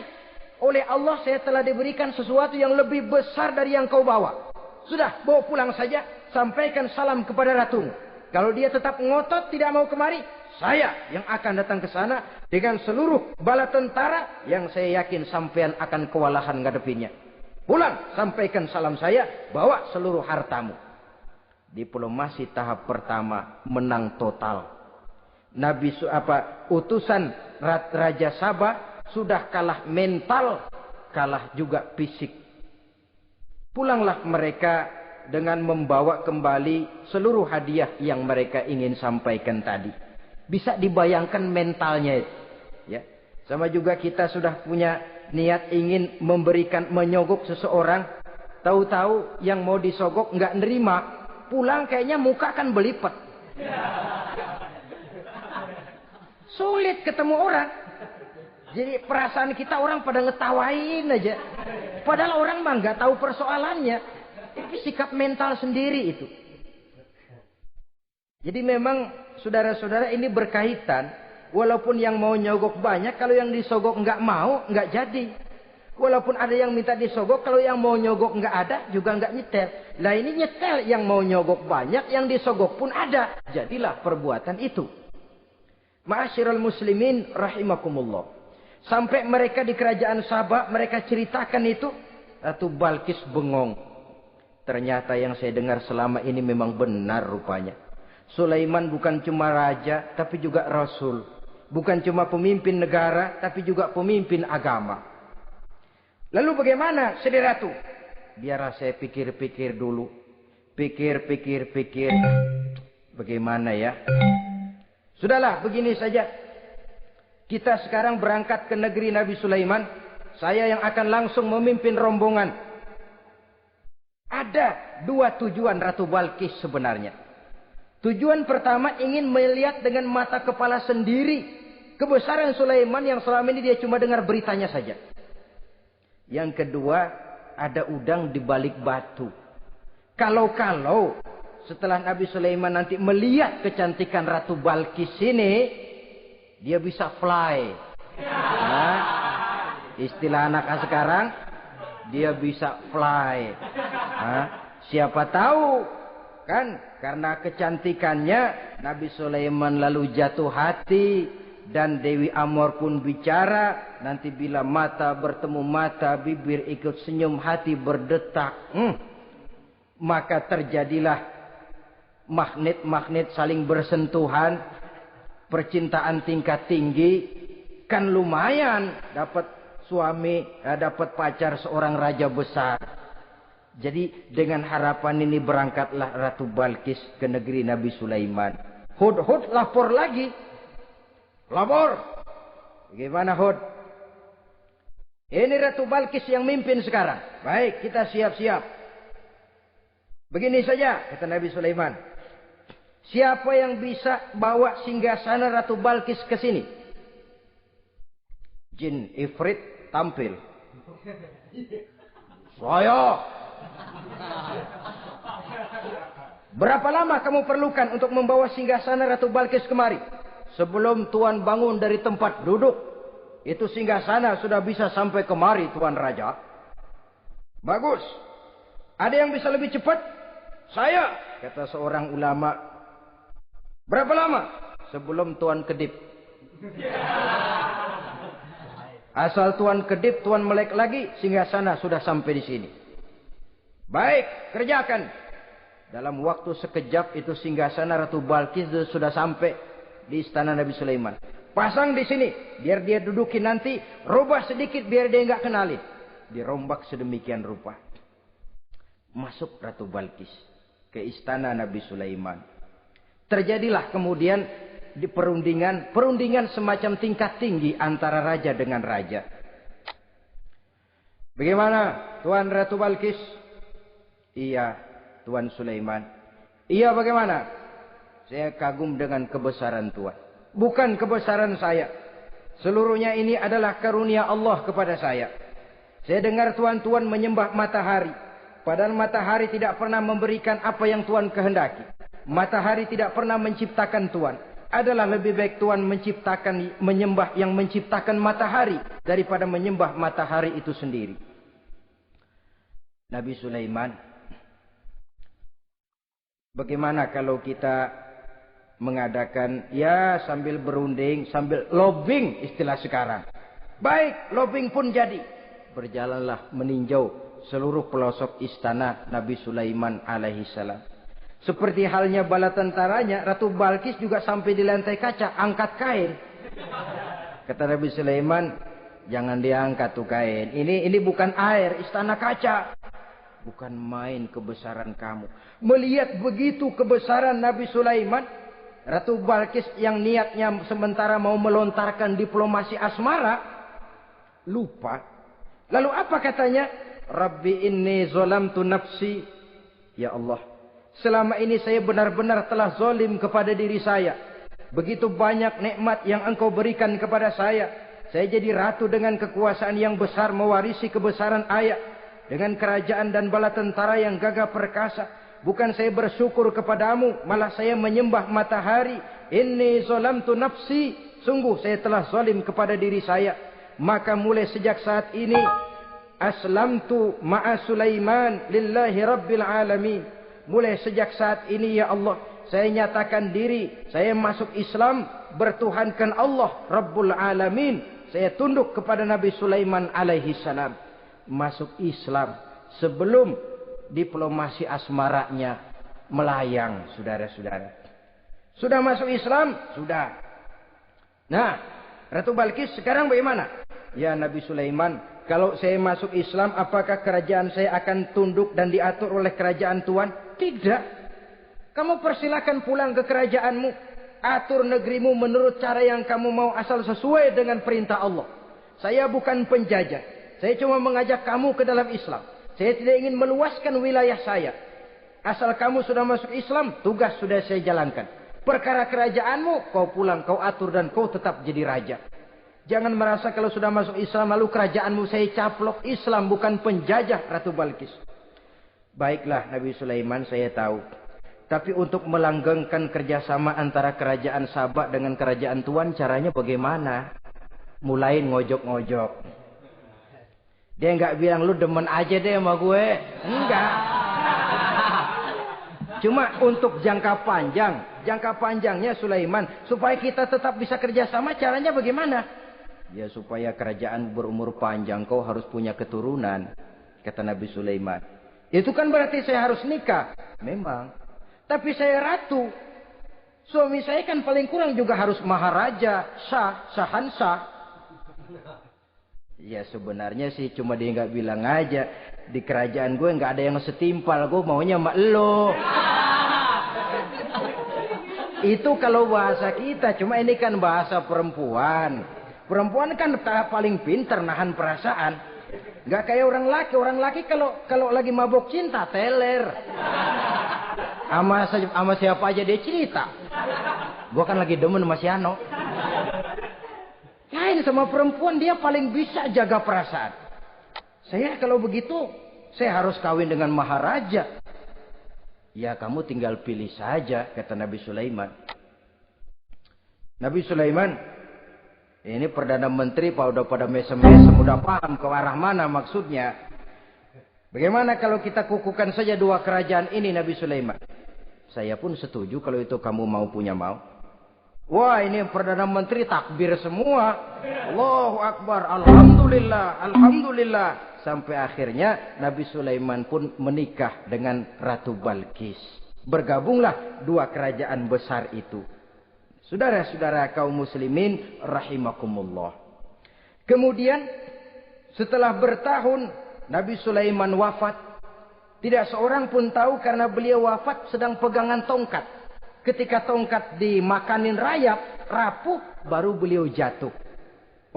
Oleh Allah saya telah diberikan sesuatu yang lebih besar dari yang kau bawa. Sudah, bawa pulang saja. Sampaikan salam kepada ratumu. Kalau dia tetap ngotot tidak mau kemari. Saya yang akan datang ke sana. Dengan seluruh bala tentara. Yang saya yakin sampean akan kewalahan ngadepinnya. Pulang, sampaikan salam saya. Bawa seluruh hartamu. Diplomasi tahap pertama menang total. Utusan Raja Sabah sudah kalah mental, kalah juga fisik. Pulanglah mereka dengan membawa kembali seluruh hadiah yang mereka ingin sampaikan tadi. Bisa dibayangkan mentalnya itu. Ya. Sama juga kita sudah punya niat ingin menyogok seseorang. Tahu-tahu yang mau disogok nggak nerima. Pulang kayaknya muka kan belipet. Sulit ketemu orang. Jadi perasaan kita orang pada ngetawain aja. Padahal orang mah nggak tahu persoalannya. Itu sikap mental sendiri itu. Jadi memang saudara-saudara ini berkaitan. Walaupun yang mau nyogok banyak, kalau yang disogok nggak mau, nggak jadi. Walaupun ada yang minta disogok, kalau yang mau nyogok nggak ada, juga nggak nyetel. Lah ini nyetel, yang mau nyogok banyak, yang disogok pun ada. Jadilah perbuatan itu. Ma'asyiral muslimin rahimakumullah. Sampai mereka di kerajaan Sabah, mereka ceritakan itu. Ratu Balkis bengong. Ternyata yang saya dengar selama ini memang benar rupanya. Sulaiman bukan cuma raja, tapi juga rasul. Bukan cuma pemimpin negara, tapi juga pemimpin agama. Lalu bagaimana, Sri Ratu? Biar saya pikir-pikir dulu. Pikir. Bagaimana ya? Sudahlah, begini saja. Kita sekarang berangkat ke negeri Nabi Sulaiman. Saya yang akan langsung memimpin rombongan. Ada 2 tujuan Ratu Balkis sebenarnya. Tujuan pertama ingin melihat dengan mata kepala sendiri kebesaran Sulaiman yang selama ini dia cuma dengar beritanya saja. Yang kedua, ada udang di balik batu. Kalau setelah Nabi Sulaiman nanti melihat kecantikan Ratu Balkis ini, dia bisa fly. Nah, istilah anak sekarang, dia bisa fly. Nah, siapa tahu kan karena kecantikannya Nabi Sulaiman lalu jatuh hati dan Dewi Amor pun bicara. Nanti bila mata bertemu mata, bibir ikut senyum, hati berdetak. Maka terjadilah magnet-magnet saling bersentuhan, percintaan tingkat tinggi. Kan lumayan dapat suami, dapat pacar seorang raja besar. Jadi dengan harapan ini berangkatlah Ratu Balkis ke negeri Nabi Sulaiman. Hud lapor lagi. Lapor. Bagaimana Hud? Ini Ratu Balkis yang mimpin sekarang. Baik, kita siap-siap. Begini saja, kata Nabi Sulaiman. Siapa yang bisa bawa singgasana Ratu Balkis ke sini? Jin Ifrit tampil. Saya. Berapa lama kamu perlukan untuk membawa singgasana Ratu Balkis kemari? Sebelum Tuan bangun dari tempat duduk, itu singgasana sudah bisa sampai kemari, Tuan Raja. Bagus. Ada yang bisa lebih cepat? Saya, kata seorang ulama. Berapa lama? Sebelum Tuan kedip. Asal Tuan kedip, Tuan melek lagi, singgasana sudah sampai di sini. Baik, kerjakan. Dalam waktu sekejap itu singgasana Ratu Balkis sudah sampai di istana Nabi Sulaiman. Pasang di sini, biar dia dudukin nanti, rubah sedikit biar dia nggak kenalin. Dirombak sedemikian rupa. Masuk Ratu Balkis ke istana Nabi Sulaiman. Terjadilah kemudian di perundingan semacam tingkat tinggi antara raja dengan raja. Bagaimana, Tuan Ratu Balkis? Iya, Tuan Sulaiman. Iya, bagaimana? Saya kagum dengan kebesaran Tuan. Bukan kebesaran saya. Seluruhnya ini adalah karunia Allah kepada saya. Saya dengar Tuan menyembah matahari. Padahal matahari tidak pernah memberikan apa yang Tuan kehendaki. Matahari tidak pernah menciptakan Tuan. Adalah lebih baik Tuan menyembah yang menciptakan matahari daripada menyembah matahari itu sendiri. Nabi Sulaiman, bagaimana kalau kita mengadakan ya sambil berunding, sambil lobbying istilah sekarang. Baik, lobbying pun jadi. Berjalanlah meninjau seluruh pelosok istana Nabi Sulaiman alaihissalam. Seperti halnya bala tentaranya, Ratu Balkis juga sampai di lantai kaca, angkat kain. Kata Nabi Sulaiman, jangan diangkat tuh kain. Ini bukan air, istana kaca. Bukan main kebesaran kamu. Melihat begitu kebesaran Nabi Sulaiman, Ratu Balkis yang niatnya sementara mau melontarkan diplomasi asmara, lupa. Lalu apa katanya? Rabbi inni zolamtu nafsi. Ya Allah, selama ini saya benar-benar telah zolim kepada diri saya. Begitu banyak nikmat yang Engkau berikan kepada saya. Saya jadi ratu dengan kekuasaan yang besar, mewarisi kebesaran ayah. Dengan kerajaan dan bala tentara yang gagah perkasa. Bukan saya bersyukur kepadamu, malah saya menyembah matahari. Inni zolamtu nafsi. Sungguh saya telah zalim kepada diri saya. Maka mulai sejak saat ini, aslamtu ma'a Sulaiman lillahi rabbil alamin. Mulai sejak saat ini ya Allah, saya nyatakan diri, saya masuk Islam, bertuhankan Allah Rabbul Alamin. Saya tunduk kepada Nabi Sulaiman alaihi salam. Masuk Islam sebelum diplomasi asmaranya melayang, saudara-saudara. Sudah masuk Islam? Sudah. Nah, Ratu Balkis sekarang bagaimana? Ya Nabi Sulaiman, kalau saya masuk Islam, apakah kerajaan saya akan tunduk dan diatur oleh kerajaan Tuhan? Tidak. Kamu persilakan pulang ke kerajaanmu. Atur negerimu menurut cara yang kamu mau, asal sesuai dengan perintah Allah. Saya bukan penjajah. Saya cuma mengajak kamu ke dalam Islam. Saya tidak ingin meluaskan wilayah saya. Asal kamu sudah masuk Islam, tugas sudah saya jalankan. Perkara kerajaanmu, kau pulang, kau atur dan kau tetap jadi raja. Jangan merasa kalau sudah masuk Islam lalu kerajaanmu saya caplok. Islam bukan penjajah, Ratu Balkis. Baiklah Nabi Sulaiman, saya tahu. Tapi untuk melanggengkan kerjasama antara kerajaan Sabak dengan kerajaan Tuhan, caranya bagaimana? Mulai ngojok-ngojok. Dia nggak bilang lu demen aja deh sama gue. Enggak. Cuma untuk jangka panjang. Jangka panjangnya Sulaiman. Supaya kita tetap bisa kerjasama, caranya bagaimana? Ya supaya kerajaan berumur panjang, kau harus punya keturunan. Kata Nabi Sulaiman. Itu kan berarti saya harus nikah. Memang. Tapi saya ratu. Suami saya kan paling kurang juga harus maharaja, sahansah. Ya sebenarnya sih cuma dia nggak bilang aja. Di kerajaan gue nggak ada yang setimpal. Gue maunya sama elo. Itu kalau bahasa kita. Cuma ini kan bahasa perempuan. Perempuan kan paling pintar nahan perasaan. Nggak kayak orang laki. Orang laki kalau lagi mabok cinta teler. Sama siapa aja dia cerita. Gue kan lagi demen sama si Ano. Lain sama perempuan, dia paling bisa jaga perasaan. Saya kalau begitu, saya harus kawin dengan maharaja. Ya kamu tinggal pilih saja, kata Nabi Sulaiman. Nabi Sulaiman, ini Perdana Menteri udah pada mesem-mesem, udah paham ke arah mana maksudnya. Bagaimana kalau kita kukuhkan saja dua kerajaan ini, Nabi Sulaiman? Saya pun setuju kalau itu kamu mau punya mau. Wah ini Perdana Menteri takbir semua. Allahu Akbar, Alhamdulillah, Alhamdulillah. Sampai akhirnya Nabi Sulaiman pun menikah dengan Ratu Balkis. Bergabunglah dua kerajaan besar itu. Saudara-saudara kaum muslimin rahimakumullah. Kemudian setelah bertahun Nabi Sulaiman wafat. Tidak seorang pun tahu karena beliau wafat sedang pegangan tongkat. Ketika tongkat dimakanin rayap, rapuh, baru beliau jatuh.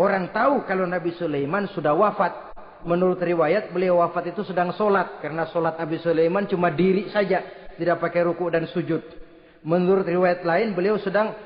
Orang tahu kalau Nabi Sulaiman sudah wafat. Menurut riwayat beliau wafat itu sedang sholat. Karena sholat Nabi Sulaiman cuma diri saja. Tidak pakai ruku dan sujud. Menurut riwayat lain beliau sedang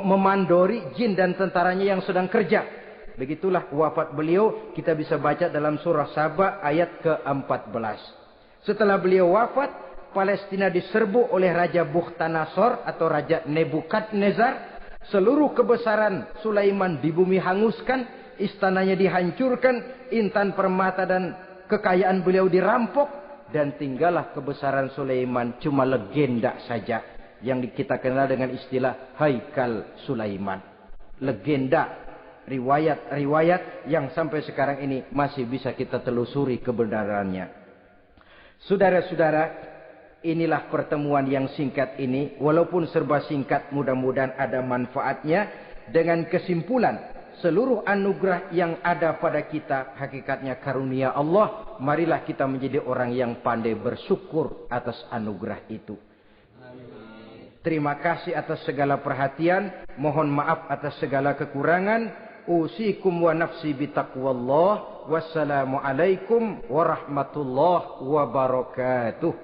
memandori jin dan tentaranya yang sedang kerja. Begitulah wafat beliau. Kita bisa baca dalam surah Saba ayat ke-14. Setelah beliau wafat, Palestina diserbu oleh Raja Bukhtanasor atau Raja Nebukadnezar. Seluruh kebesaran Sulaiman di bumi hanguskan, istananya dihancurkan, intan permata dan kekayaan beliau dirampok, dan tinggallah kebesaran Sulaiman cuma legenda saja yang kita kenal dengan istilah Haikal Sulaiman. Legenda, riwayat-riwayat yang sampai sekarang ini masih bisa kita telusuri kebenarannya. Saudara-saudara, inilah pertemuan yang singkat ini. Walaupun serba singkat, mudah-mudahan ada manfaatnya. Dengan kesimpulan, seluruh anugerah yang ada pada kita, hakikatnya karunia Allah. Marilah kita menjadi orang yang pandai bersyukur atas anugerah itu. Terima kasih atas segala perhatian. Mohon maaf atas segala kekurangan. Usikum wa nafsi bitaqwallah. Wassalamualaikum warahmatullahi wabarakatuh.